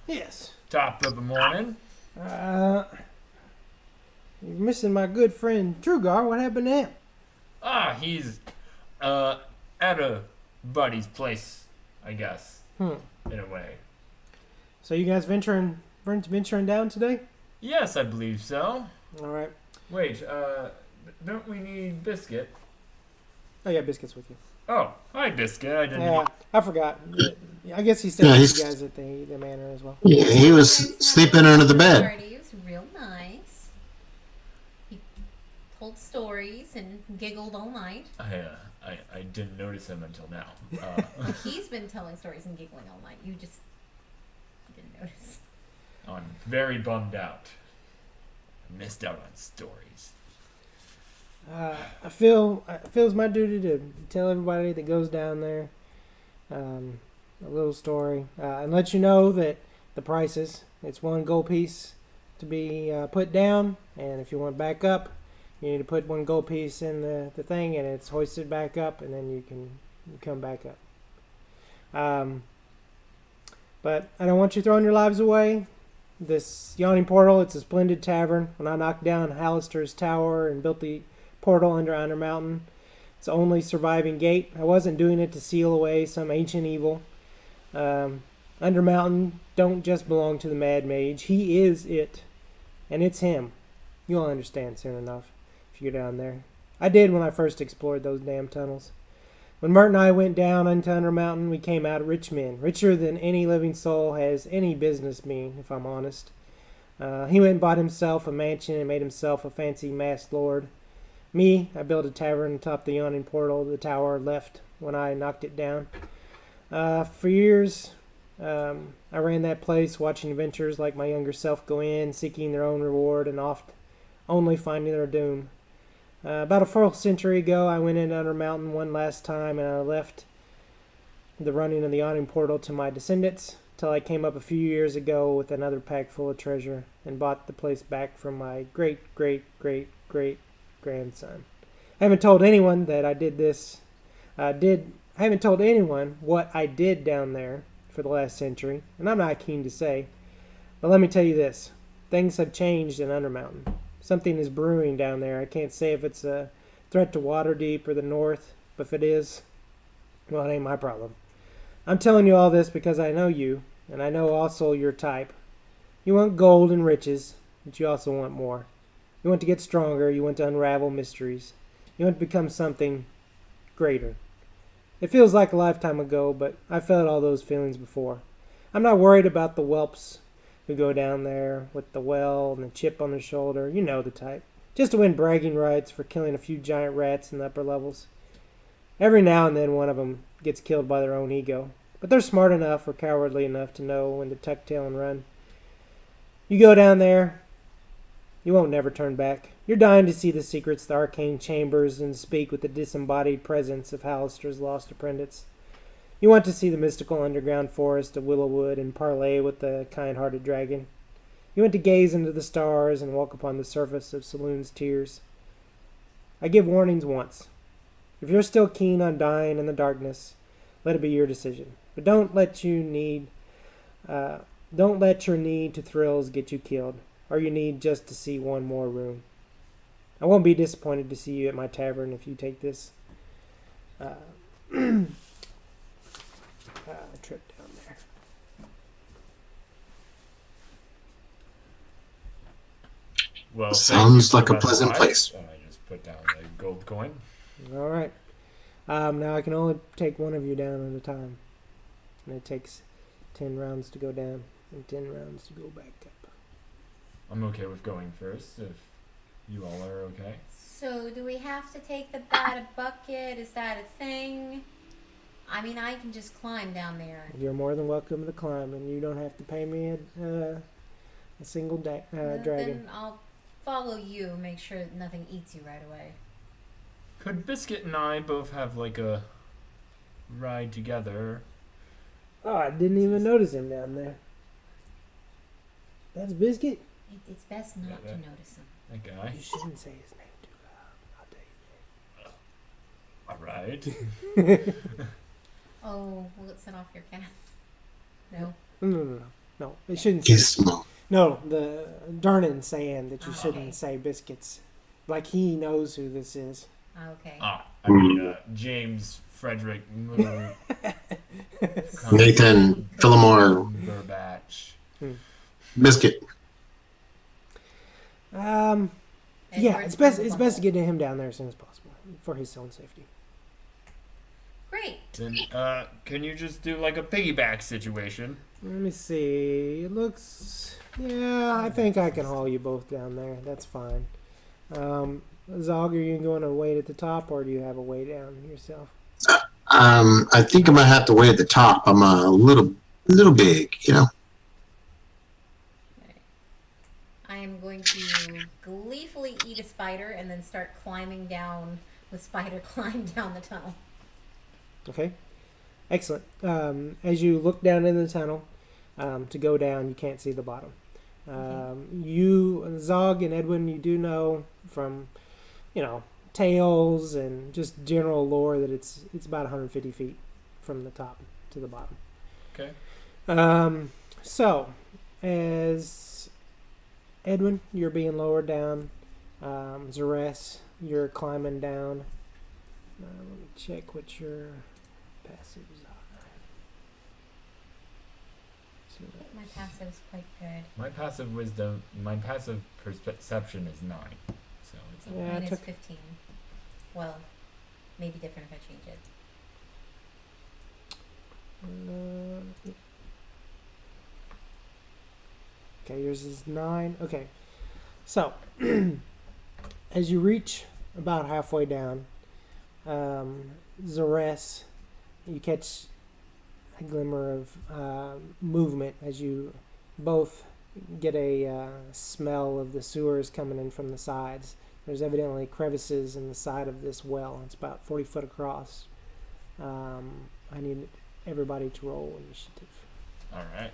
Yes. Top of the morning. You're missing my good friend Trugar. What happened to him? He's at a buddy's place, I guess. In a way. So you guys venturing down today? Yes, I believe so. All right. Wait, don't we need Biscuit? Oh yeah, Biscuit's with you. Oh, hi, Biscuit. I didn't. Yeah, I forgot. I guess he's staying Yeah, with he's- you guys at the manor as well. Yeah, he was sleeping under the bed. Party. It was real nice. He told stories and giggled all night. I didn't notice him until now. Well, he's been telling stories and giggling all night. You didn't notice. I'm very bummed out. I missed out on stories. I feel it's my duty to tell everybody that goes down there a little story and let you know that the prices. It's 1 gold piece to be put down, and if you want back up, you need to put 1 gold piece in the thing, and it's hoisted back up, and then you can come back up. But I don't want you throwing your lives away. This Yawning Portal, it's a splendid tavern. When I knocked down Hallister's tower and built the portal under Undermountain, it's the only surviving gate. I wasn't doing it to seal away some ancient evil. Undermountain don't just belong to the Mad Mage. He is it. And it's him. You'll understand soon enough if you go down there. I did when I first explored those damn tunnels. When Mert and I went down into Undermountain, we came out rich men. Richer than any living soul has any business being, if I'm honest. He went and bought himself a mansion and made himself a fancy masked lord. Me, I built a tavern atop the Yawning Portal. The tower left when I knocked it down. For years, I ran that place, watching adventurers like my younger self go in, seeking their own reward, and oft only finding their doom. About a 4th century ago, I went into Undermountain one last time, and I left the running of the Yawning Portal to my descendants, till I came up a few years ago with another pack full of treasure, and bought the place back from my great-great-great-great-grandson. I haven't told anyone that I did this. I haven't told anyone what I did down there for the last century, and I'm not keen to say. But let me tell you this. Things have changed in Undermountain. Something is brewing down there. I can't say if it's a threat to Waterdeep or the North, but if it is, well, it ain't my problem. I'm telling you all this because I know you, and I know also your type. You want gold and riches, but you also want more. You want to get stronger. You want to unravel mysteries. You want to become something greater. It feels like a lifetime ago, but I felt all those feelings before. I'm not worried about the whelps who go down there with the well and the chip on their shoulder. You know the type. Just to win bragging rights for killing a few giant rats in the upper levels. Every now and then one of them gets killed by their own ego. But they're smart enough or cowardly enough to know when to tuck tail and run. You go down there. You won't never turn back. You're dying to see the secrets, the arcane chambers, and speak with the disembodied presence of Hallister's lost apprentice. You want to see the mystical underground forest of Willowwood and parley with the kind-hearted dragon. You want to gaze into the stars and walk upon the surface of Saloon's tears. I give warnings once. If you're still keen on dying in the darkness, let it be your decision. But don't let your need to thrills get you killed, or you need just to see one more room. I won't be disappointed to see you at my tavern if you take this trip down there. Well, Sounds thank you like a for that pleasant advice. place. I just put down the gold coin. All right. Now I can only take one of you down at a time, and it takes 10 rounds to go down and 10 rounds to go back up. I'm okay with going first if you all are okay. So, do we have to take the bad bucket? Is that a thing? I mean, I can just climb down there. You're more than welcome to climb, and you don't have to pay me a single dragon. Then I'll follow you, make sure that nothing eats you right away. Could Biscuit and I both have like a ride together? Oh, I didn't even notice him down there. That's Biscuit? It's best not Yeah, to notice him. That guy. You shouldn't say his name too loud. I'll tell you. Alright. Oh, will it set off your cast? No. No, it shouldn't say. He's small. No, the Darnan saying that you Oh, shouldn't okay. say biscuits. Like he knows who this is. Okay. I mean, James Frederick Nathan Phillimore Burbatch. Biscuit. Yeah, Edward's it's best to Bumble. get him down there as soon as possible for his own safety. Great. Then, can you just do like a piggyback situation? Let me see. It looks. Yeah, I think I can haul you both down there. That's fine. Zog, are you going to wait at the top, or do you have a way down yourself? I think I'm gonna have to wait at the top. I'm a little big, you know. I am going to gleefully eat a spider and then start climbing down with spider climb down the tunnel. Okay. Excellent. As you look down in the tunnel, to go down, you can't see the bottom. You, Zog and Edwin, you do know from, tales and just general lore that it's about 150 feet from the top to the bottom. Okay. So, as Edwin, you're being lowered down. Zeres, you're climbing down. Let me check what your passives are. My passive is quite good. My passive perception is 9. So it's Yeah, Mine I is took- 15. Well, maybe different if I change it. Okay, yours is 9. Okay, so as you reach about halfway down, Zeres, you catch a glimmer of movement as you both get a smell of the sewers coming in from the sides. There's evidently crevices in the side of this well. It's about 40 foot across. I need everybody to roll initiative. Alright.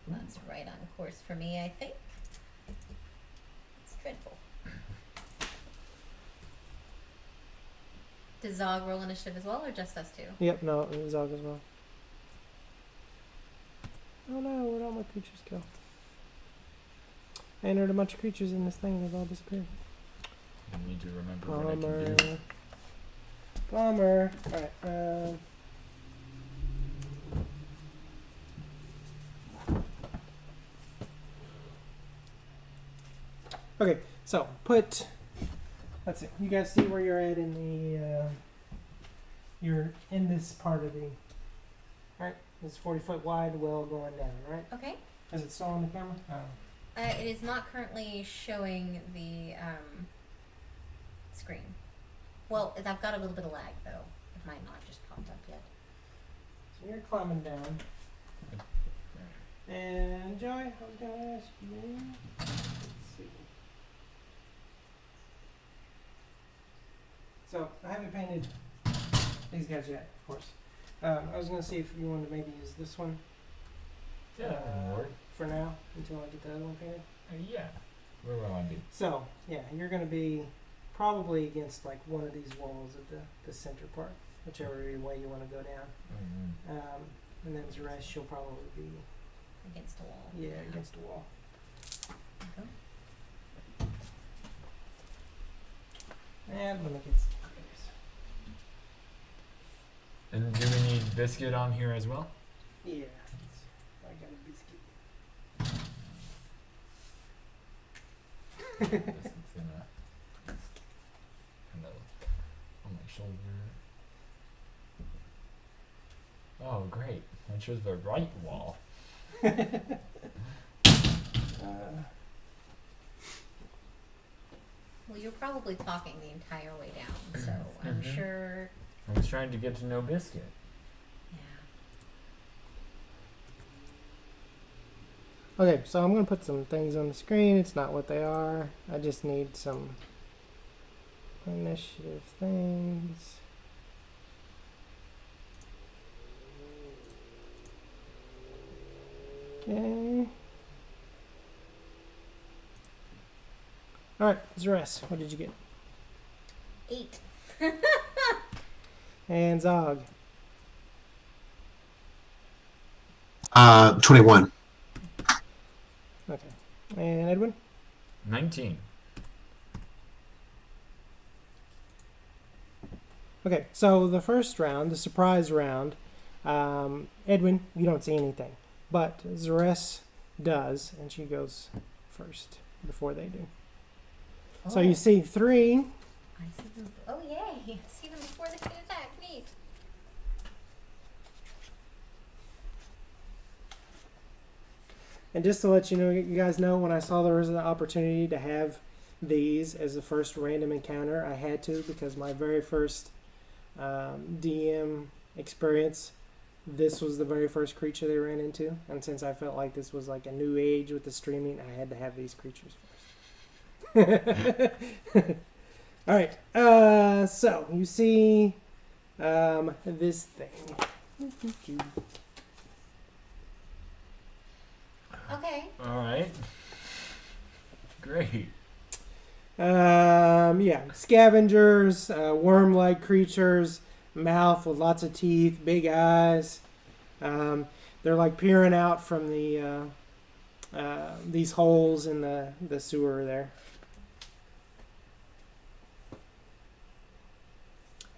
That's right on course for me, I think. It's dreadful. Does Zog roll initiative as well, or just us two? Yep, no, Zog as well. Oh no, where'd all my creatures go? I entered a bunch of creatures in this thing, they've all disappeared. I need to remember what I can do. Bummer. Alright, okay, so let's see, you guys see where you're at in the, you're in this part of the, alright, this 40 foot wide well going down, right? Okay. Is it still on the camera? Oh. It is not currently showing the screen. Well, I've got a little bit of lag though. It might not just popped up yet. So you're climbing down. And Joey, I was going to ask you. Let's see. So I haven't painted these guys yet, of course. I was going to see if you wanted to maybe use this one for now until I get the other one painted. Yeah. Where will I be? So yeah, you're going to be probably against like one of these walls at the center part, whichever way you want to go down. Mm-hmm. And then Zeresh, she'll probably be Against the wall. yeah against the wall. Okay. And let me get some photos. And do we need biscuit on here as well? Yeah, I got a biscuit. Biscuit's gonna kind of on my shoulder. Oh, great! I chose the right wall. Well, you're probably talking the entire way down, so I'm Mhm. sure. I was trying to get to know biscuit. Yeah. Okay, so I'm gonna put some things on the screen. It's not what they are. I just need some initiative things. Okay. All right, Zeresh, what did you get? 8. And Zog. 21. Okay. And Edwin? 19. Okay, so the first round, the surprise round, Edwin, you don't see anything. But Zeresh does, and she goes first before they do. So you see 3. I see them. Oh, yay! I see them before they can attack. Neat. And just to let you guys know, when I saw there was an opportunity to have these as the first random encounter, I had to because my very first DM experience, this was the very first creature they ran into. And since I felt like this was like a new age with the streaming, I had to have these creatures first. All right. So you see this thing. Okay. All right. Great. Yeah, scavengers, worm-like creatures, mouth with lots of teeth, big eyes. They're like peering out from the these holes in the sewer there.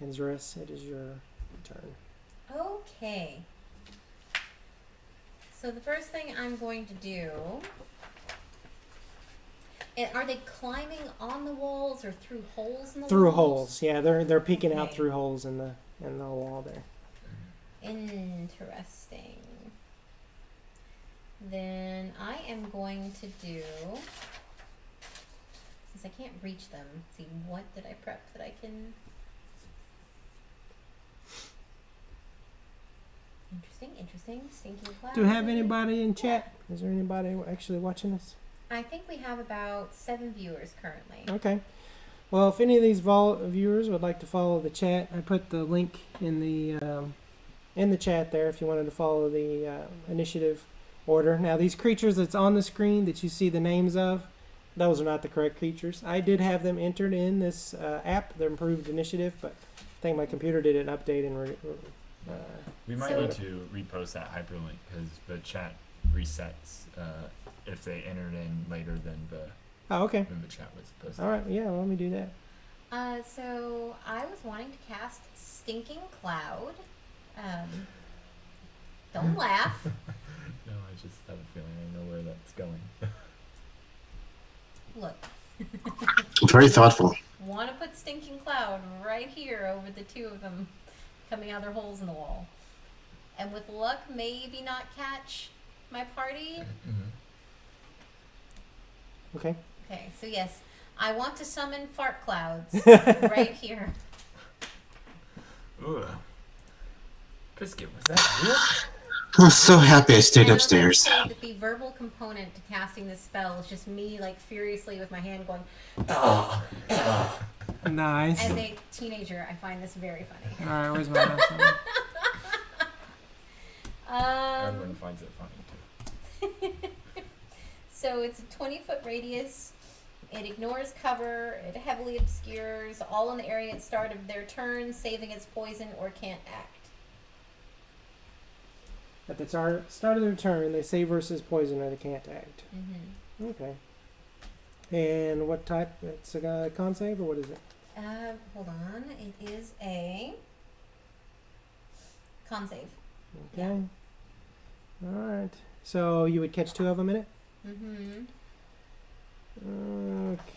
And Zeresh, it is your turn. Okay. So the first thing I'm going to do. Are they climbing on the walls or through holes in the Through walls? holes, yeah, they're peeking out Okay. through holes in the wall there. Interesting. Then I am going to do, since I can't reach them, let's see, what did I prep that I can... Interesting. Stinking cloud. Do you have anybody in chat? Is there anybody actually watching this? I think we have about 7 viewers currently. Okay. Well, if any of these viewers would like to follow the chat, I put the link in the chat there if you wanted to follow the initiative order. Now, these creatures that's on the screen that you see the names of, those are not the correct creatures. I did have them entered in this app, the improved initiative, but I think my computer did an update and We might So- need to repost that hyperlink because the chat resets if they entered in later than oh, okay. the chat was posted. All right. Yeah, well, let me do that. So I was wanting to cast Stinking Cloud. Don't laugh. No, I just have a feeling I know where that's going. Look, Very thoughtful. want to put Stinking Cloud right here over the two of them coming out their holes in the wall. And with luck, maybe not catch my party. Okay. Okay, so yes, I want to summon fart clouds right here. Ugh. Biscuit, was that real? I'm so happy I stayed And I was going to upstairs. say that the verbal component to casting this spell is just me, like, furiously with my hand going, Nice. as a teenager, I find this very funny. All right, where's my last one? Everyone finds it funny too. So it's a 20-foot radius. It ignores cover. It heavily obscures all in the area at the start of their turn, saving its poison or can't act. At the start of their turn, they save versus poison or they can't act. Mm-hmm. Okay. And what type? It's a con save or what is it? Hold on. It is a con save. Okay. All right. So you would catch 2 of them in it? Mm-hmm.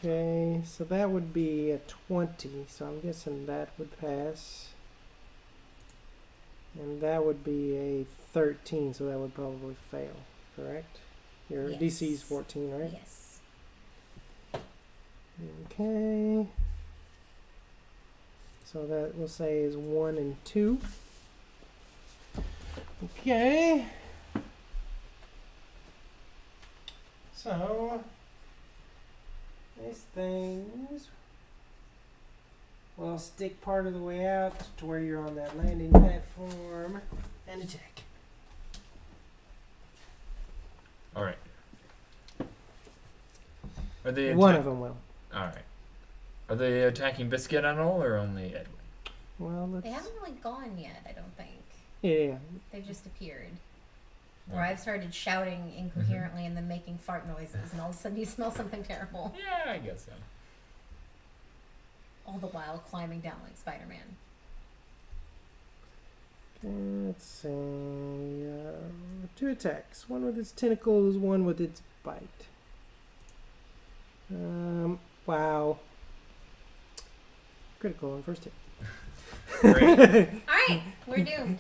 Okay. So that would be a 20. So I'm guessing that would pass. And that would be a 13, so that would probably fail, correct? Your Yes. DC is 14, right? Yes. Okay. So that we'll say is 1 and 2. Okay. So these things will stick part of the way out to where you're on that landing platform and attack. All right. Are they One of them will. All right. Are they attacking Biscuit at all, or only Edwin? Well, let's. They haven't really gone yet, I don't think. Yeah. They've just appeared. Or I've started shouting incoherently and then making fart noises, and all of a sudden you smell something terrible. Yeah, I guess so. All the while climbing down like Spider-Man. Okay, let's see. 2 attacks. One with its tentacles, one with its bite. Wow. Critical on first hit. Great. Alright, we're doomed.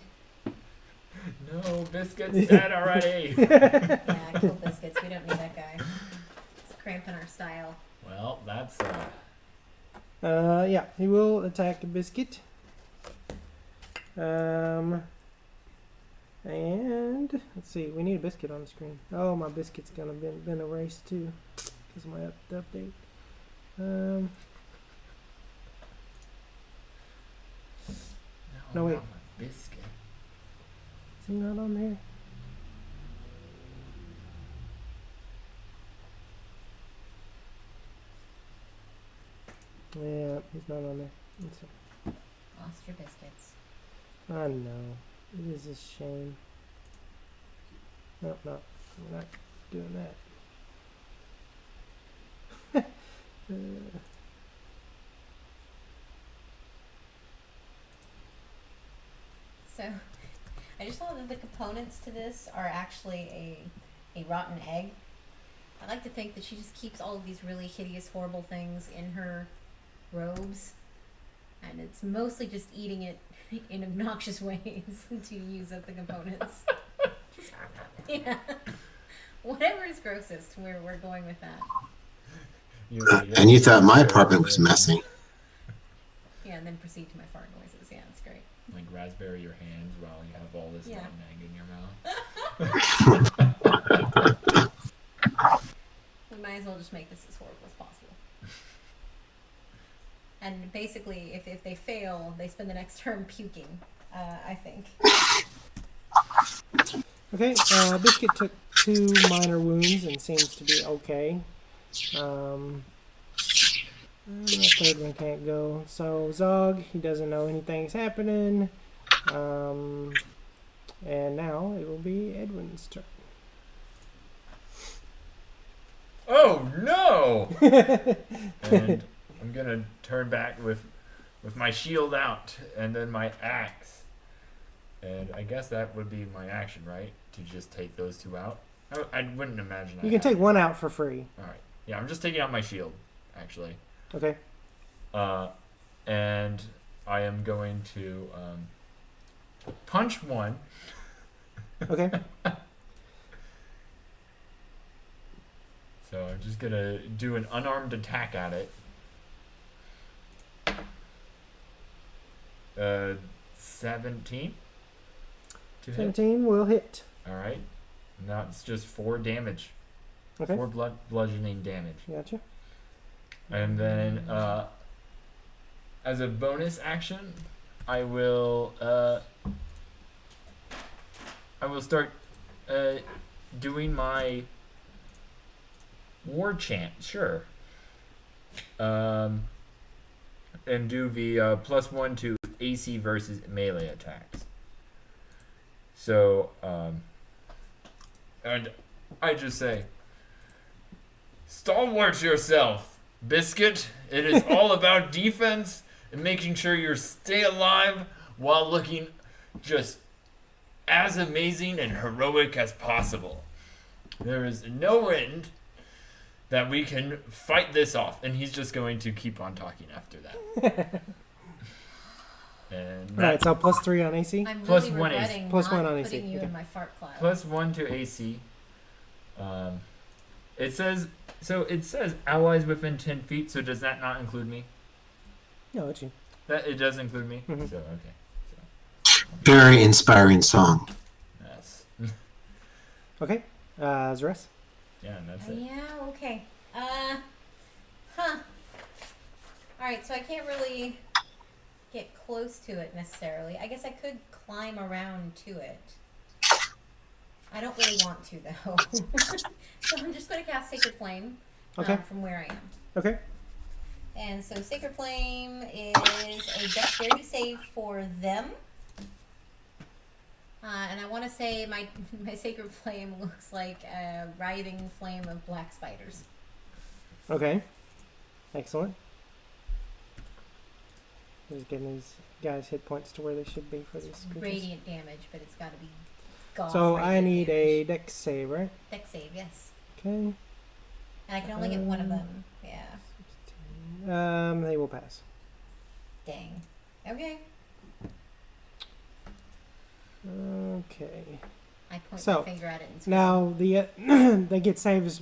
No, Biscuit's dead already. Yeah, kill Biscuits. We don't need that guy. It's cramping our style. Well, that's Yeah, he will attack a biscuit. And let's see, we need a biscuit on the screen. Oh, my biscuit's gonna been erased too because of my update. No, wait. not my Biscuit. Is he not on there? Yeah, he's not on there. Let's see. Lost your biscuits. I know. It is a shame. No, no. We're not doing that. So, I just saw that the components to this are actually a rotten egg. I like to think that she just keeps all of these really hideous, horrible things in her robes. And it's mostly just eating it in obnoxious ways to use up the components. Yeah. Whatever is grossest, we're going with that. And you thought my apartment was messy. Yeah, and then proceed to my fart noises. Yeah, it's great. Like raspberry your hands while you have all this Yeah. rotten egg in your mouth. We might as well just make this as horrible as possible. And basically, if they fail, they spend the next turn puking, I think. Okay, Biscuit took 2 minor wounds and seems to be okay. The third one can't go. So Zog, he doesn't know anything's happening. And now it will be Edwin's turn. Oh no! And I'm gonna turn back with my shield out and then my axe. And I guess that would be my action, right? To just take those 2 out. I wouldn't imagine. You can take 1 out for free. All right. Yeah, I'm just taking out my shield, actually. Okay. And I am going to punch one. Okay. So I'm just gonna do an unarmed attack at it. 17 to hit. 17 will hit. All right. Now it's just 4 damage. Okay. 4 bludgeoning damage. Gotcha. And then, as a bonus action, I will start doing my war chant. Sure. And do the +1 to AC versus melee attacks. So, and I just say, stalwart yourself, Biscuit. It is all about defense and making sure you stay alive while looking just as amazing and heroic as possible. There is no end that we can fight this off. And he's just going to keep on talking after that. And All right, so +3 on AC. I'm Plus really one AC. regretting Plus not one on AC, putting you okay. in my fart cloud. +1 to AC. It says allies within 10 feet. So does that not include me? No, it's you. That it does include me. Mhm. So okay. Very inspiring song. Yes. Okay. Zres. Yeah, and that's it. Yeah, okay. Alright, so I can't really get close to it necessarily. I guess I could climb around to it. I don't really want to, though. So I'm just going to cast Sacred Flame Okay. from where I am. Okay. And so Sacred Flame is a dexterity save for them. And I want to say my Sacred Flame looks like a writhing flame of black spiders. Okay. Excellent. Just getting these guys' hit points to where they should be for these creatures. Radiant damage, but it's got to be golf. So I radiant need damage. a dex save, right? Dex save, yes. Okay. And I can only get one of them. Yeah. They will pass. Dang. Okay. Okay. I point So, my finger at it and scream. Now the they get saves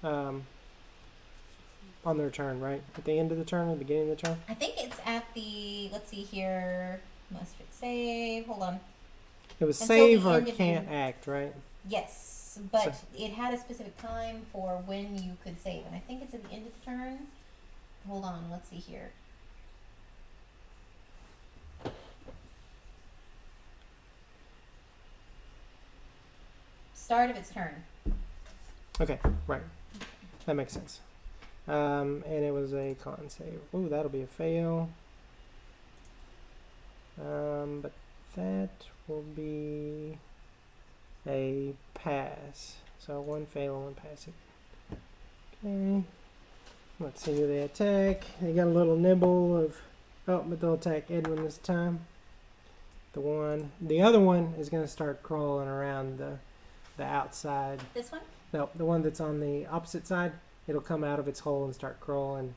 on their turn, right? At the end of the turn, or the beginning of the turn. I think it's at the. Let's see here. Must fix save. Hold on. It was Until save the or end of can't your- act, right? Yes, but it had a specific time for when you could save, and I think it's at the end of the turn. Hold on. Let's see here. Start of its turn. Okay, right. That makes sense. And it was a con save. Ooh, that'll be a fail. But that will be a pass. So one fail, one pass. Okay. Let's see who they attack. They got a little nibble of. Oh, but they'll attack Edwin this time. The other one is going to start crawling around the outside. This one? No, the one that's on the opposite side. It'll come out of its hole and start crawling,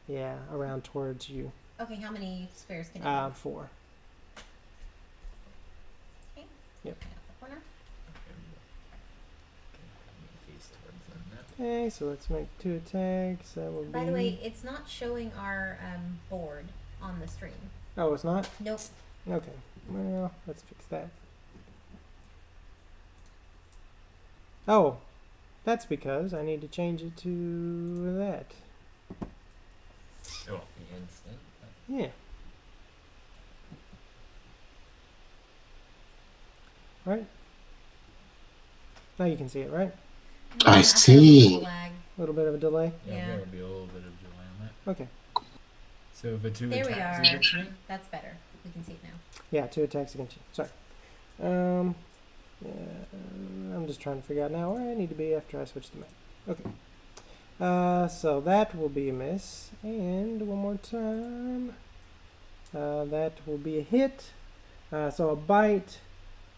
around towards you. Okay, how many squares can you 4. Okay. Yep. Corner. Face towards them. Okay, so let's make 2 attacks. That will be. By the way, it's not showing our board on the stream. Oh, it's not? Nope. Okay. Well, let's fix that. Oh, that's because I need to change it to that. It won't be instant. Yeah. Right? Now you can see it, right? I I've got a see. little lag. A little bit of a delay. Yeah, Yeah. there will be a little bit of delay on that. Okay. So the 2 There we attacks are. against me. That's better. We can see it now. Yeah, 2 attacks against you. Sorry. I'm just trying to figure out now where I need to be after I switch the map. Okay. So that will be a miss. And one more time. That will be a hit. So a bite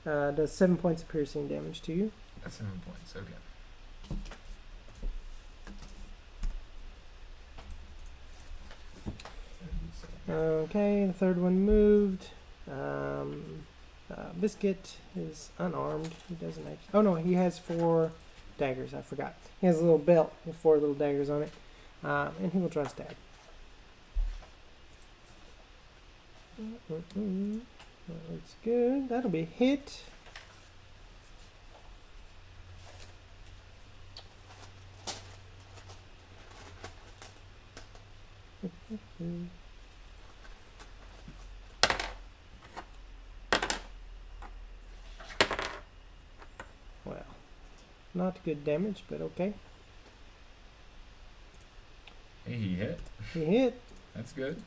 does 7 points of piercing damage to you. That's 7 points. Okay. Okay, the third one moved. Biscuit is unarmed. He doesn't actually. Oh no, he has 4 daggers. I forgot. He has a little belt with 4 little daggers on it. And he will try to stab. That looks good. That'll be a hit. Well, not good damage, but okay. Hey, he hit. He hit. That's good.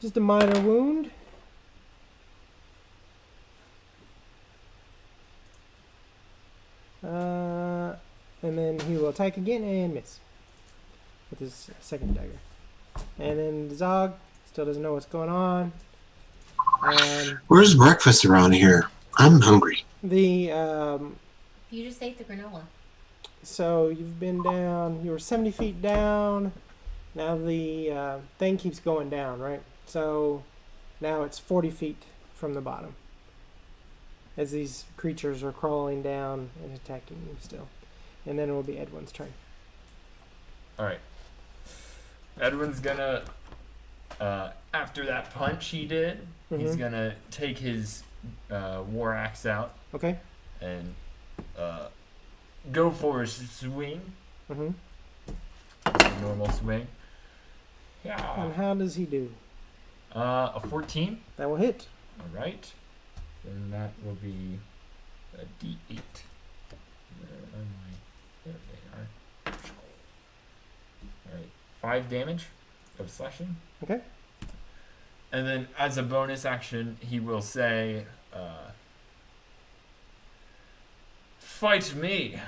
Just a minor wound. And then he will attack again and miss with his second dagger. And then Zog still doesn't know what's going on. Where's breakfast around here? I'm hungry. You just ate the granola. So you've been down. You were 70 feet down. Now the thing keeps going down, right? So now it's 40 feet from the bottom. As these creatures are crawling down and attacking you still. And then it will be Edwin's turn. Alright. Edwin's gonna, after that punch he did, he's gonna take his war axe out. Okay. And go for a swing. Normal swing. Yeah. And how does he do? A 14. That will hit. Alright. Then that will be a D8. Where are my... There they are. Alright. 5 damage of slashing. Okay. And then as a bonus action, he will say, fight me.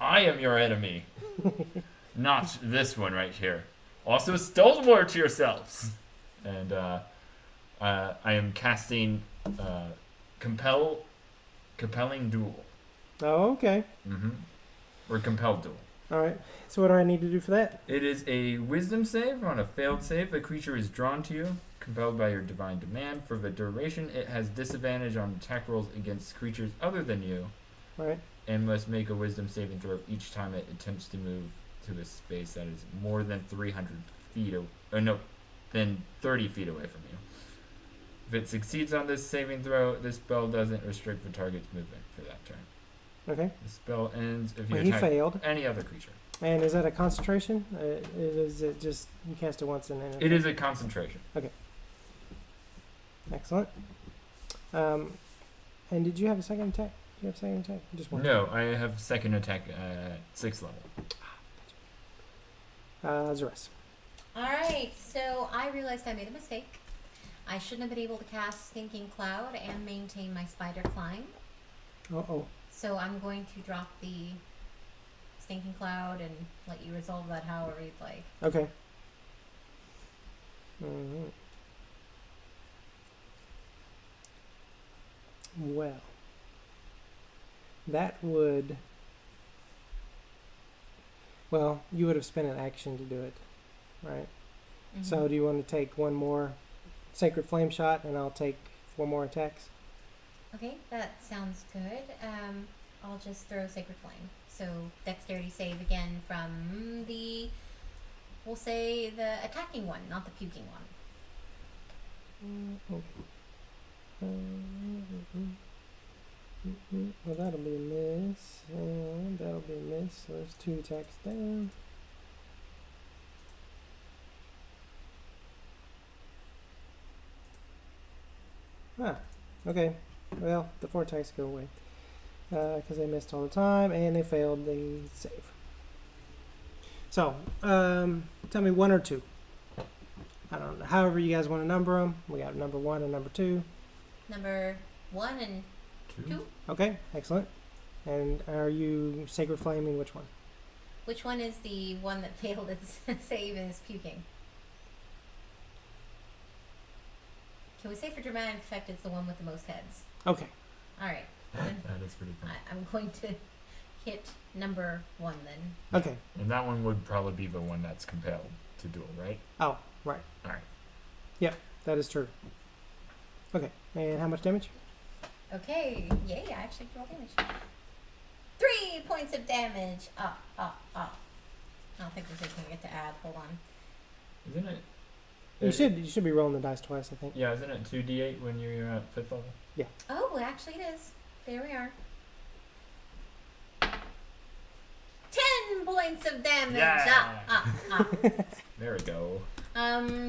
I am your enemy. Not this one right here. Also, stalwart to yourselves. And I am casting compelling duel. Oh, okay. Or compelled duel. All right. So what do I need to do for that? It is a wisdom save. On a failed save, a creature is drawn to you, compelled by your divine demand. For the duration, it has disadvantage on attack rolls against creatures other than you. All right. And must make a wisdom saving throw each time it attempts to move to a space that is more than 300 feet than 30 feet away from you. If it succeeds on this saving throw, this spell doesn't restrict the target's movement for that turn. Okay. The spell ends if you Well, he attack failed. any other creature. And is that a concentration? Is it just you cast it once and then? It is a concentration. Okay. Excellent. And did you have a second attack? Do you have a second attack? Just one. No, I have second attack at 6th level. Zeres. Alright, so I realized I made a mistake. I shouldn't have been able to cast Stinking Cloud and maintain my spider climb. Uh-oh. So I'm going to drop the Stinking Cloud and let you resolve that however you'd like. Okay. Well, that would... Well, you would have spent an action to do it, right? So do you want to take one more Sacred Flame shot and I'll take 4 more attacks? Okay, that sounds good. I'll just throw Sacred Flame. So dexterity save again from we'll say the attacking one, not the puking one. Okay. Well, that'll be a miss, and that'll be a miss. So there's 2 attacks down. Okay. Well, the 4 attacks go away because they missed all the time and they failed the save. So, tell me 1 or 2. I don't know. However you guys want to number them. We got number 1 and number 2. Number 1 and 2. Okay, excellent. And are you Sacred Flaming which one? Which one is the one that failed its save and is puking? Can we say for dramatic effect it's the one with the most heads? Okay. Alright. That is pretty fun. I'm going to hit number 1 then. Okay. And that one would probably be the one that's compelled to duel, right? Oh, right. Alright. Yep, that is true. Okay, and how much damage? Okay, yay, I actually roll damage. 20 points of damage. I don't think there's anything I get to add. Hold on. Isn't it? You should be rolling the dice twice, I think. Yeah, isn't it 2d8 when you're at 5th level? Oh, actually it is. There we are. 10 points of damage. Yeah. There we go.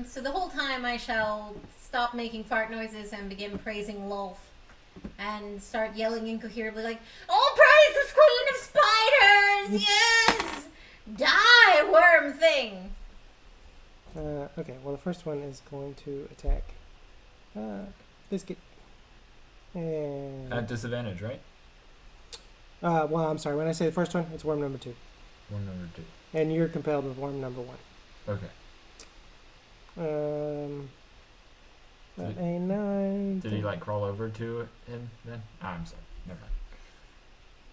So the whole time I shall stop making fart noises and begin praising Lolf. And start yelling incoherently like, "All praise the Queen of Spiders! Yes! Die, worm thing!" Okay, well, the first one is going to attack Biscuit. And, At disadvantage, right? well, I'm sorry. When I say the first one, it's worm number 2. One number 2. And you're compelled with worm number 1. Okay. That a 9. Did he like crawl over to him then? I'm sorry. Never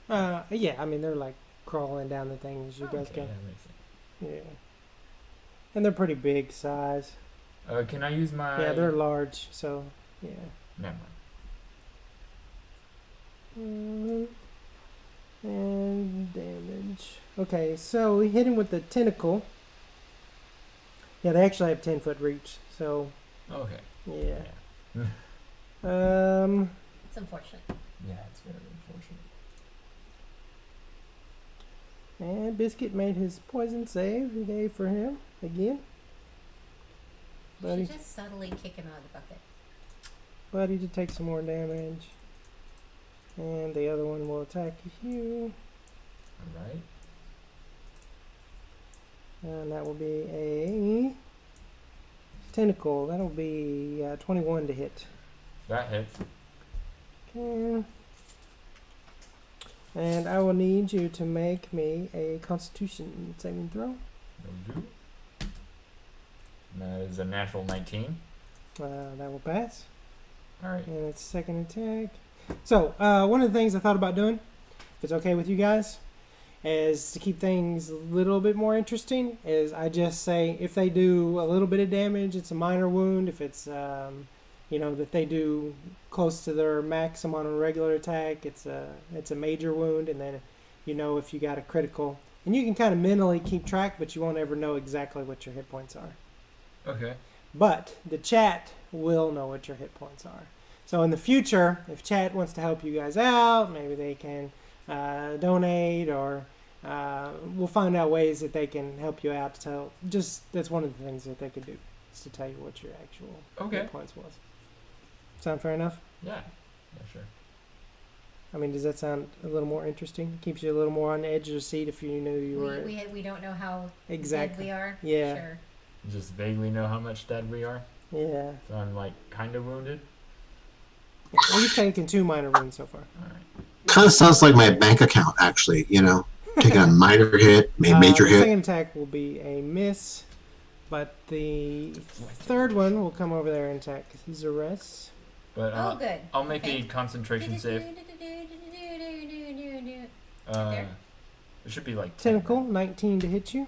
mind. Yeah, I mean, they're like crawling down the thing as you guys Okay, go. that makes sense. Yeah. And they're pretty big size. Can I use my? Yeah, they're large, so yeah. Never Mhm. mind. And damage. Okay, so we hit him with the tentacle. Yeah, they actually have 10-foot reach, so Okay. yeah. Yeah. It's unfortunate. Yeah, it's very unfortunate. And Biscuit made his poison save. He gave for him again. You Buddy, should just subtly kick him out of the bucket. buddy to take some more damage. And the other one will attack you. All right. And that will be a tentacle. That'll be 21 to hit. That hits. Okay. And I will need you to make me a Constitution saving throw. Will do. And that is a natural 19. That will pass. All right. And its second attack. So, one of the things I thought about doing, if it's okay with you guys, is to keep things a little bit more interesting, is I just say if they do a little bit of damage, it's a minor wound. If it's, that they do close to their maximum on a regular attack, it's a major wound. And then, if you got a critical. And you can kind of mentally keep track, but you won't ever know exactly what your hit points are. Okay. But the chat will know what your hit points are. So in the future, if chat wants to help you guys out, maybe they can donate, or we'll find out ways that they can help you out. So that's one of the things that they could do, is to tell you what your actual hit points was. Sound fair enough? Yeah. Yeah, sure. I mean, does that sound a little more interesting? Keeps you a little more on the edge of your seat if you knew you were... We don't know how Exactly. dead we are? Yeah. Sure. Just vaguely know how much dead we are. Yeah. So I'm like kind of wounded. We've taken 2 minor wounds so far. All right. Kind of sounds like my bank account, actually. Taking a minor hit, major the hit. second attack will be a miss, but the third one will come over there and attack Zeres. But Oh, good. I'll make Okay. a concentration save. There. It should be like 10. Tentacle, 19 to hit you.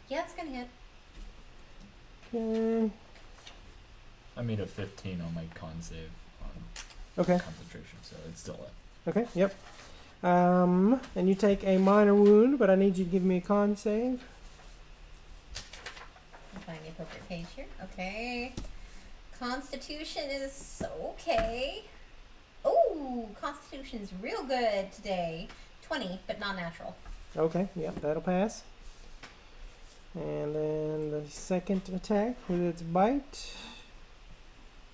Yeah, it's gonna hit. Okay. I made a 15 on my con save on Okay. concentration, so it's still up. Okay. Yep. And you take a minor wound, but I need you to give me a con save. I'll find the appropriate page here. Okay. Constitution is okay. Oh, Constitution's real good today. 20, but not natural. Okay. Yep. That'll pass. And then the second attack with its bite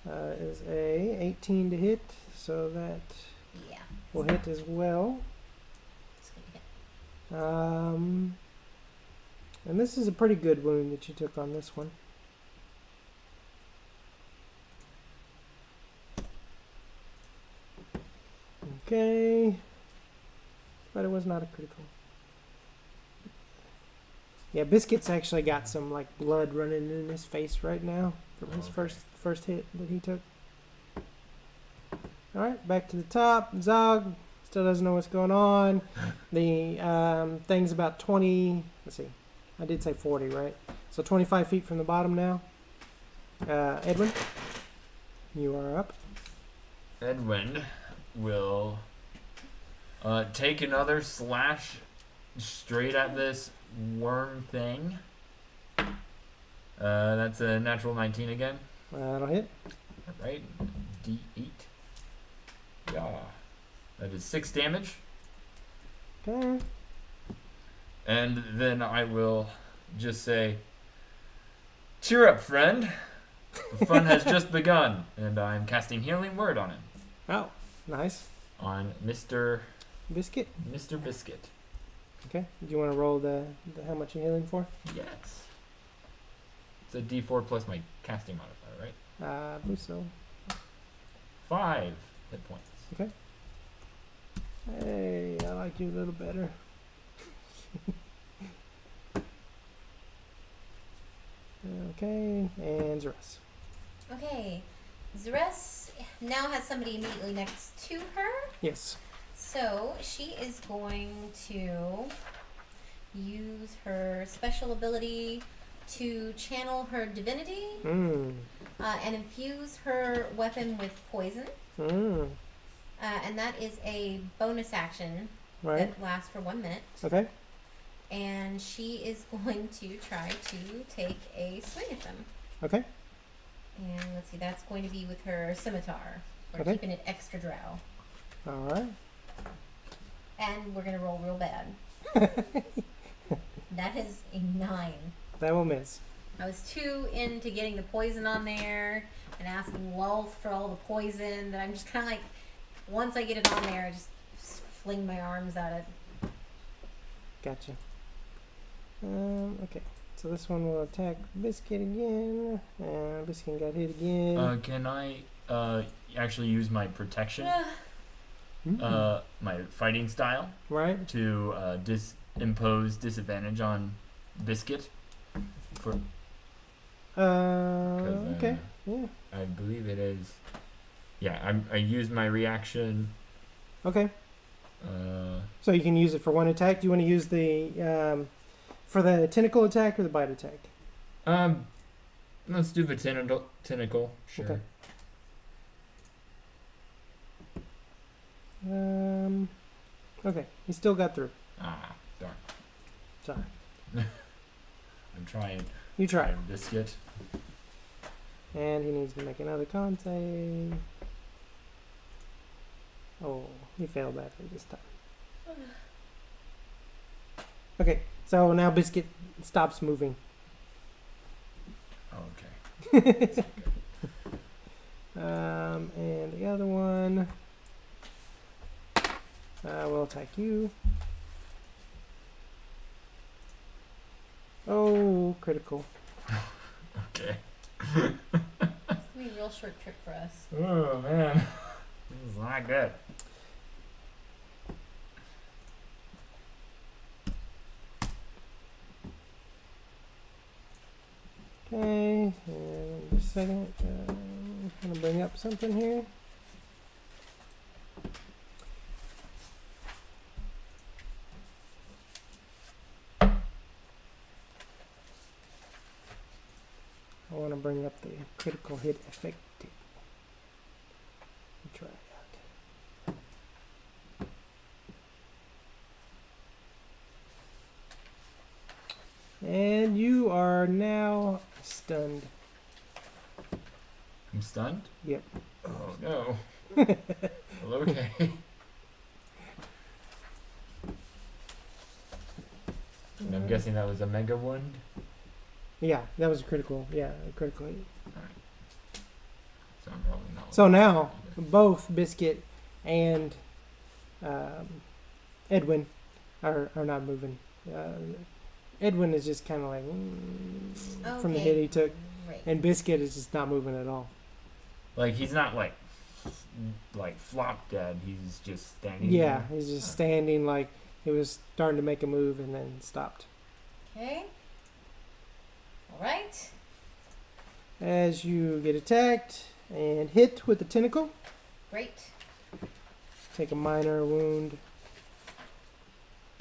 is a 18 to hit, so that Yeah, will hit as well. it's gonna hit. And this is a pretty good wound that you took on this one. Okay. But it was not a critical. Yeah, Biscuit's actually got some like blood running in his face right now from his Okay. first hit that he took. Alright, back to the top. Zog still doesn't know what's going on. The thing's about 20, let's see, I did say 40, right? So 25 feet from the bottom now. Edwin, you are up. Edwin will Take another slash straight at this worm thing. That's a natural 19 again. That'll hit. Alright. D8. Yeah. That is 6 damage. Okay. And then I will just say, cheer up, friend. The fun has just begun. And I'm casting Healing Word on him. Oh, nice. On Mr. Biscuit. Biscuit. Okay. Do you want to roll the how much you're healing for? Yes. It's a D4 plus my casting modifier, right? I believe so. 5 hit points. Hey, I like you a little better. Okay, and Zerus. Okay, Zres now has somebody immediately next to her. Yes. So she is going to use her special ability to channel her divinity Mm. and infuse her weapon with poison. Mm. And that is a bonus action Right. that lasts for 1 minute. Okay. And she is going to try to take a swing at them. Okay. And let's see, that's going to be with her scimitar. We're Okay. keeping it extra drow. All right. And we're going to roll real bad. That is a 9. That will miss. I was too into getting the poison on there and asking Lulth for all the poison that I'm just kind of like, once I get it on there, I just fling my arms at it. Gotcha. Okay. So this one will attack Biscuit again. Biscuit got hit again. Can I actually use my protection, Mm. my fighting style, Right. to impose disadvantage on Biscuit? For Okay. Yeah. I believe it is. Yeah, I use my reaction. Okay. So you can use it for one attack. Do you want to use the for the tentacle attack or the bite attack? Let's do the tentacle. Sure. Okay. Okay. He still got through. Ah, darn. Sorry. I'm trying. You tried. Biscuit. And he needs to make another con save. Oh, he failed badly this time. Okay, so now Biscuit stops moving. Okay. And the other one will attack you. Oh, critical. Okay. It's going to be a real short trip for us. Oh man, this is not good. Okay, and just a second. I'm gonna bring up something here. I want to bring up the critical hit effect table. Let me try it out. And you are now stunned. I'm stunned. Yep. Oh no. Well, okay. And I'm guessing that was a mega wound. Yeah, that was a critical. Yeah, a critical hit. So I'm rolling that. So now both Biscuit and Edwin are not moving. Edwin is just kind of like from the hit he took, Right. and Biscuit is just not moving at all. Like he's not like flop dead. He's just standing. Yeah, there. he's just standing like he was starting to make a move and then stopped. Okay. All right. As you get attacked and hit with the tentacle, Great. take a minor wound,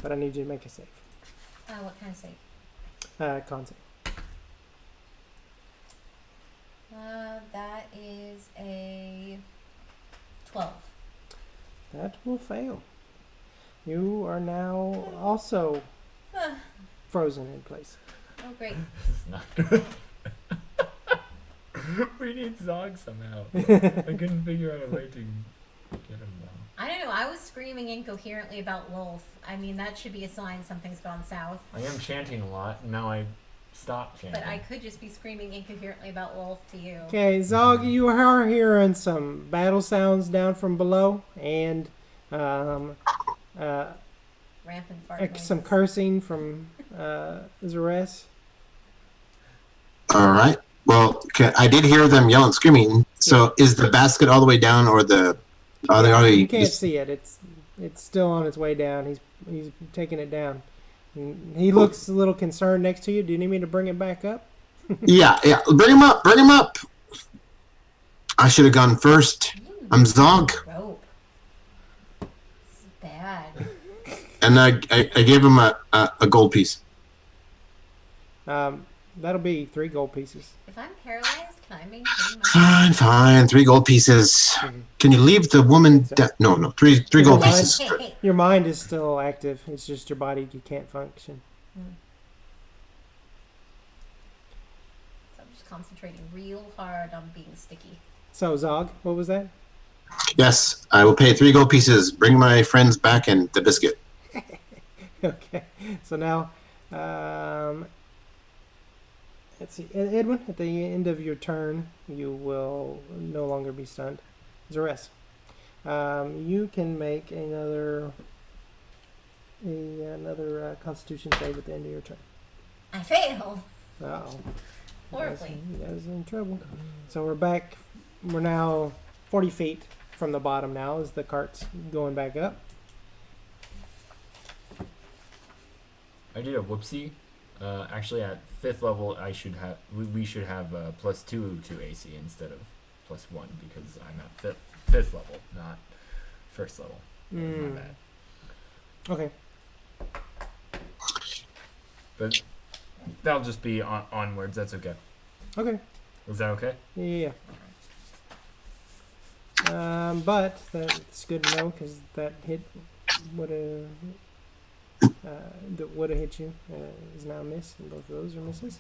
but I need you to make a save. What kind of save? Con save. That is a 12. That will fail. You are now also frozen in place. Oh, great. This is not good. We need Zog somehow. I couldn't figure out a way to get him though. I don't know. I was screaming incoherently about Wolf. I mean, that should be a sign something's gone south. I am chanting a lot, and now I stopped chanting. But I could just be screaming incoherently about Wolf to you. Okay, Zog, you are hearing some battle sounds down from below, and Rampant fart some noises. cursing from Zeres. All right. Well, okay, I did hear them yelling, screaming. So is the basket all the way down, or are they already? You can't see it. It's still on its way down. He's taking it down. And he looks a little concerned next to you. Do you need me to bring it back up? Yeah. Bring him up. Bring him up. I should have gone first. I'm Zog, Rope. This is bad. and I gave him a gold piece. That'll be 3 gold pieces. If I'm paralyzed, can I maintain my... Fine. 3 gold pieces. Can you leave the woman? No. Three gold Hey, pieces. Hey. Your mind is still active. It's just your body you can't function. So I'm just concentrating real hard on being sticky. So Zog, what was that? Yes, I will pay 3 gold pieces. Bring my friends back and the biscuit. Okay. So now, let's see. Edwin, at the end of your turn, you will no longer be stunned. Zeres, you can make another Constitution save at the end of your turn. I fail. Uh-oh. Horribly. You guys are in trouble. So we're back. We're now 40 feet from the bottom now as the cart's going back up. I did a whoopsie. Actually, at 5th level, we should have +2 to AC instead of +1 because I'm at 5th level, not 1st level. My bad. Okay. But that'll just be onwards. That's okay. Okay. Is that okay? Yeah. But that's good to know because that hit would have hit you is now a miss, and both of those are misses.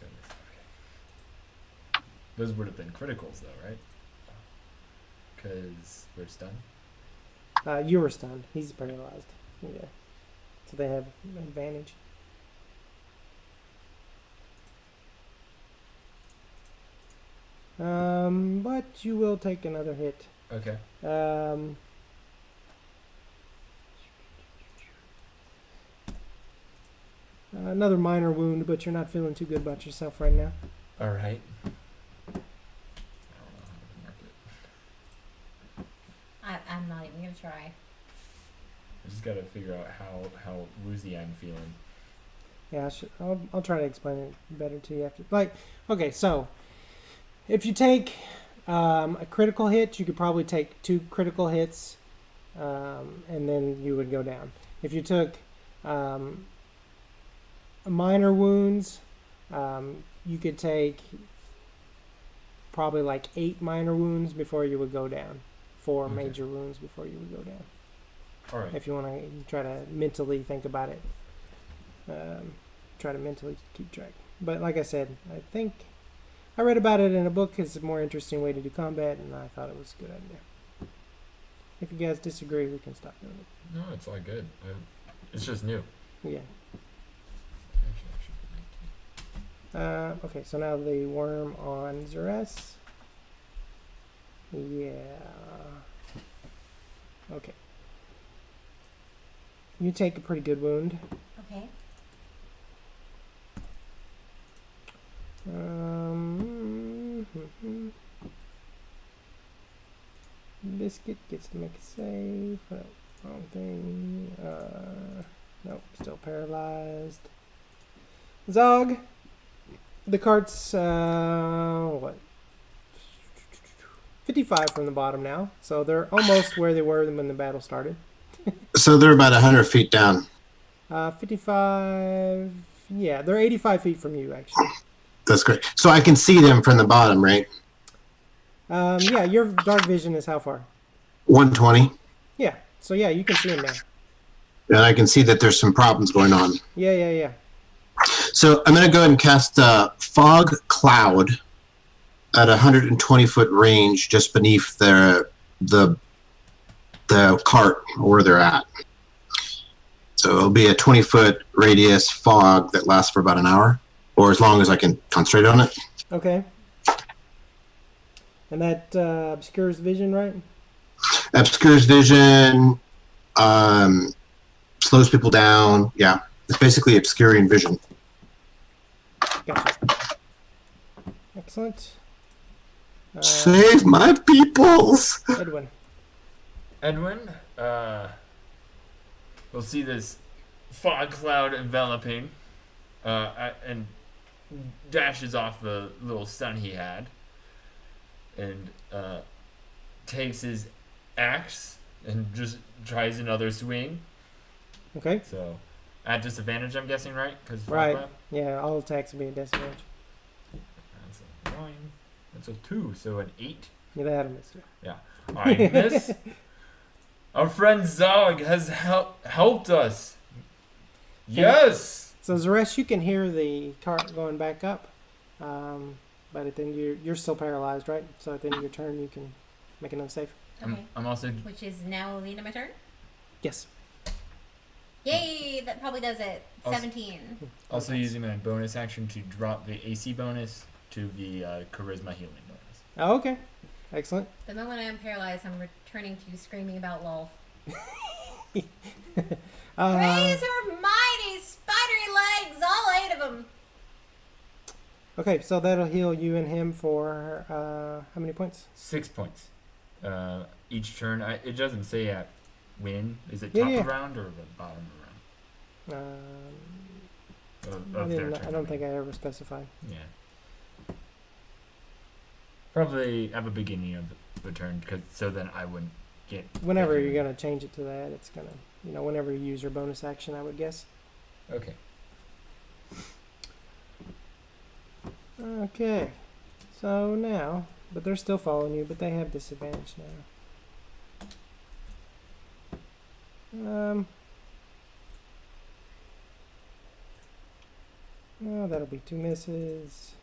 Okay. Those would have been criticals, though, right? Because we're stunned. You were stunned. He's paralyzed. Yeah. So they have advantage. But you will take another hit. Okay. Another minor wound, but you're not feeling too good about yourself right now. All right. I'm not even going to try. I just gotta figure out how woozy I'm feeling. Yeah, I'll try to explain it better to you after. Okay, so if you take a critical hit, you could probably take 2 critical hits, and then you would go down. If you took minor wounds, you could take probably 8 minor wounds before you would go down. 4 Okay. major wounds before you would go down. All right. If you want to try to mentally think about it, try to mentally keep track. But like I said, I think I read about it in a book. It's a more interesting way to do combat, and I thought it was a good idea. If you guys disagree, we can stop doing it. No, it's all good. It's just new. Yeah. Actually, I should be 19. Okay, so now the worm on Zeres. Yeah. Okay. You take a pretty good wound. Okay. Biscuit gets to make a save. Wrong thing. Nope, still paralyzed. Zog. The cart's 55 from the bottom now, so they're almost where they were when the battle started. So they're about 100 feet down. 55. Yeah, they're 85 feet from you, actually. That's great. So I can see them from the bottom, right? Yeah, your dark vision is how far? 120. Yeah, so yeah, you can see them now. And I can see that there's some problems going on. Yeah. So I'm going to go ahead and cast Fog Cloud at 120-foot range just beneath the cart where they're at. So it'll be a 20-foot radius fog that lasts for about an hour, or as long as I can concentrate on it. Okay. And that obscures vision, right? Obscures vision, slows people down. Yeah, it's basically obscuring vision. Gotcha. Excellent. Save my peoples! Edwin. Edwin, we'll see this fog cloud enveloping, and dashes off the little stun he had, and takes his axe and just tries another swing. Okay. So, at disadvantage, I'm guessing, right? Right. Yeah, all attacks will be a disadvantage. That's a 9. That's a 2, so an 8. Yeah, that'll miss it. Yeah. I miss. Our friend Zog has helped us. Yes! So Zeresh, you can hear the cart going back up, but at the end you're still paralyzed, right? So at the end of your turn, you can make another save. Okay. I'm also... Which is now the end of my turn. Yes. Yay! That probably does it. Also- 17. Also using my bonus action to drop the AC bonus to the charisma healing bonus. Oh, okay. Excellent. The moment I am paralyzed, I'm returning to screaming about lol. Raise her mighty spidery legs, all 8 of them. Okay, so that'll heal you and him for how many points? 6 points. Each turn. It doesn't say at when. Is it Yeah, top yeah. of round or the bottom of round? Of their turn. I don't think I ever specified. Yeah. Probably at the beginning of the turn, so then I wouldn't get. Whenever you're gonna change it to that, it's gonna, whenever you use your bonus action, I would guess. Okay. Okay. So now, but they're still following you, but they have disadvantage now. Oh, that'll be 2 misses.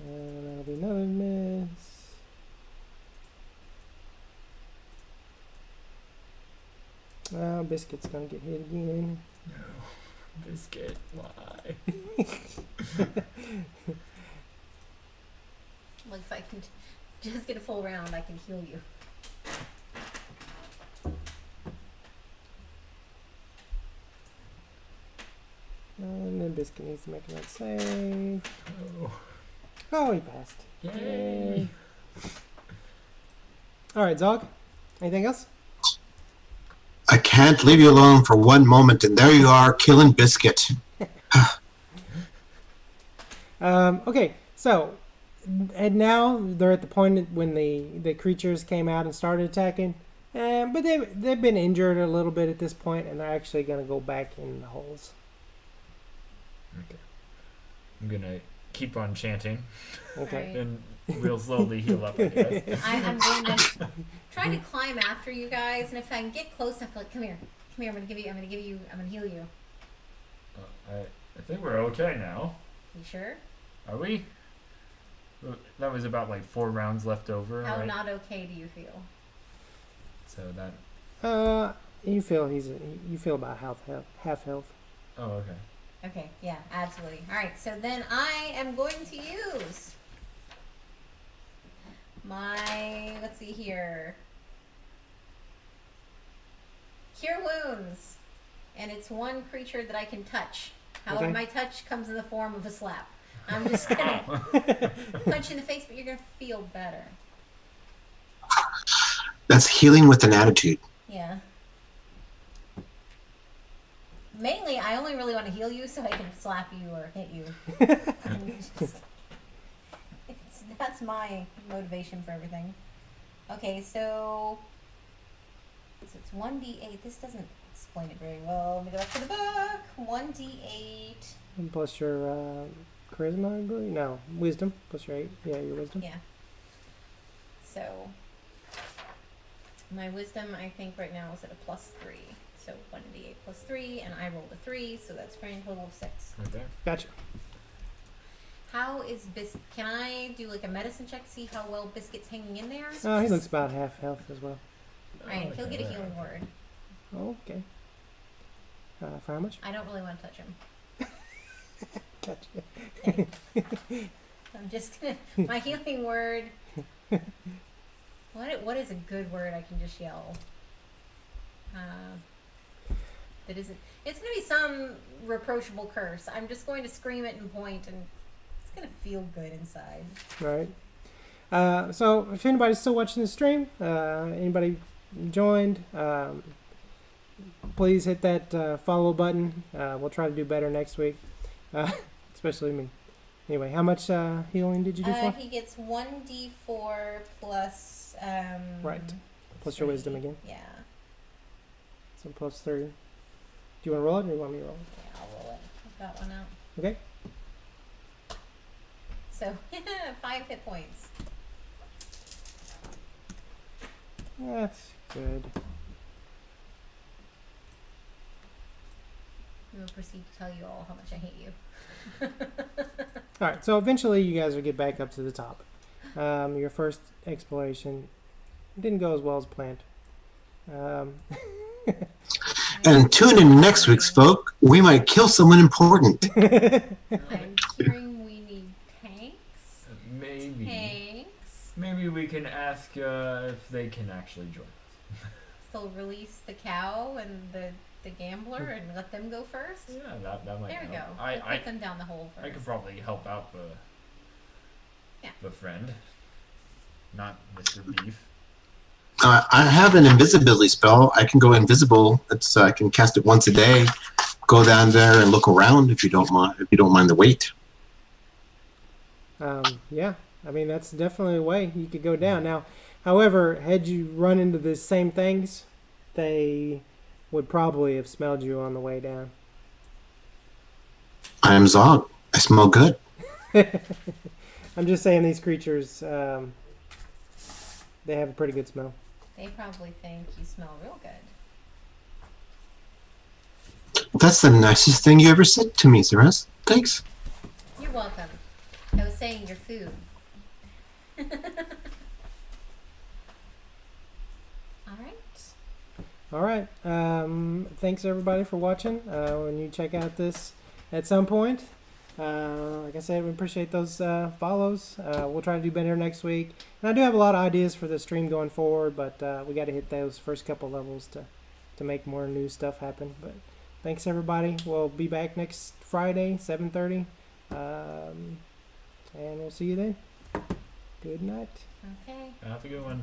And that'll be another miss. Oh, Biscuit's gonna get hit again. No. Biscuit, why? Like, if I can just get a full round, I can heal you. And then Biscuit needs to make that save. Oh. Oh, he passed. Yay! Alright, Zog. Anything else? I can't leave you alone for one moment, and there you are, killing Biscuit. Okay, so and now they're at the point when the creatures came out and started attacking, but they've been injured a little bit at this point, and they're actually going to go back in the holes. Okay. I'm gonna keep on chanting, Okay. and we'll slowly heal up, I guess. I'm going to try to climb after you guys, and if I can get close enough, like, come here, I'm gonna heal you. I think we're okay now. You sure? Are we? That was about like 4 rounds left over, How right? not okay do you feel? So that. You feel about half health. Oh, okay. Okay, yeah, absolutely. Alright, so then I am going to use my, let's see here, Cure Wounds. And it's one creature that I can touch. However, Okay. my touch comes in the form of a slap. I'm just gonna punch you in the face, but you're gonna feel better. That's healing with an attitude. Yeah. Mainly, I only really want to heal you so I can slap you or hit you. That's my motivation for everything. Okay, so it's 1d8. This doesn't explain it very well. Let me go back to the book. 1d8. Plus your charisma, I believe? No, wisdom. Plus your 8. Yeah, your wisdom. Yeah. So My wisdom, I think, right now is at a +3. So 1d8 +3, and I rolled a 3, so that's grand total of 6. Okay. Gotcha. How is Can I do like a medicine check to see how well Biscuit's hanging in there? Oh, he looks about half health as well. Alright, he'll get a healing word. Okay. For how much? I don't really want to touch him. Gotcha. Okay. I'm just gonna. My healing word. What is a good word I can just yell? That isn't. It's gonna be some reproachable curse. I'm just going to scream it and point, and it's gonna feel good inside. All right. So if anybody's still watching the stream, anybody joined, please hit that follow button. We'll try to do better next week, especially me. Anyway, how much healing did you do for? He gets 1d4 plus. Right. Plus your wisdom again. Yeah. So plus 3. Do you want to roll it or do you want me to roll it? Yeah, I'll roll it. I've got one out. Okay. So 5 hit points. That's good. We will proceed to tell you all how much I hate you. All right. So eventually you guys will get back up to the top. Your first exploration didn't go as well as planned. And tune in next week's folk. We might kill someone important. I'm hearing we need tanks. Maybe. Tanks. Maybe we can ask if they can actually join us. They'll release the cow and the gambler and let them go first. Yeah, that might There we go. help. We'll I put them down the hole first. I could probably help out the friend, not Mr. Beef. I have an invisibility spell. I can go invisible. I can cast it once a day. Go down there and look around if you don't mind. If you don't mind the wait. Yeah. I mean, that's definitely a way you could go down. Now, however, had you run into the same things, they would probably have smelled you on the way down. I am Zog. I smell good. I'm just saying these creatures, they have a pretty good smell. They probably think you smell real good. That's the nicest thing you ever said to me, Ceres. Thanks. You're welcome. I was saying your food. All right. Thanks everybody for watching. When you check out this at some point, like I said, we appreciate those follows. We'll try to do better next week. And I do have a lot of ideas for the stream going forward, but we got to hit those first couple levels to make more new stuff happen. But thanks everybody. We'll be back next Friday, 7:30, and we'll see you then. Good night. Okay. Have a good one.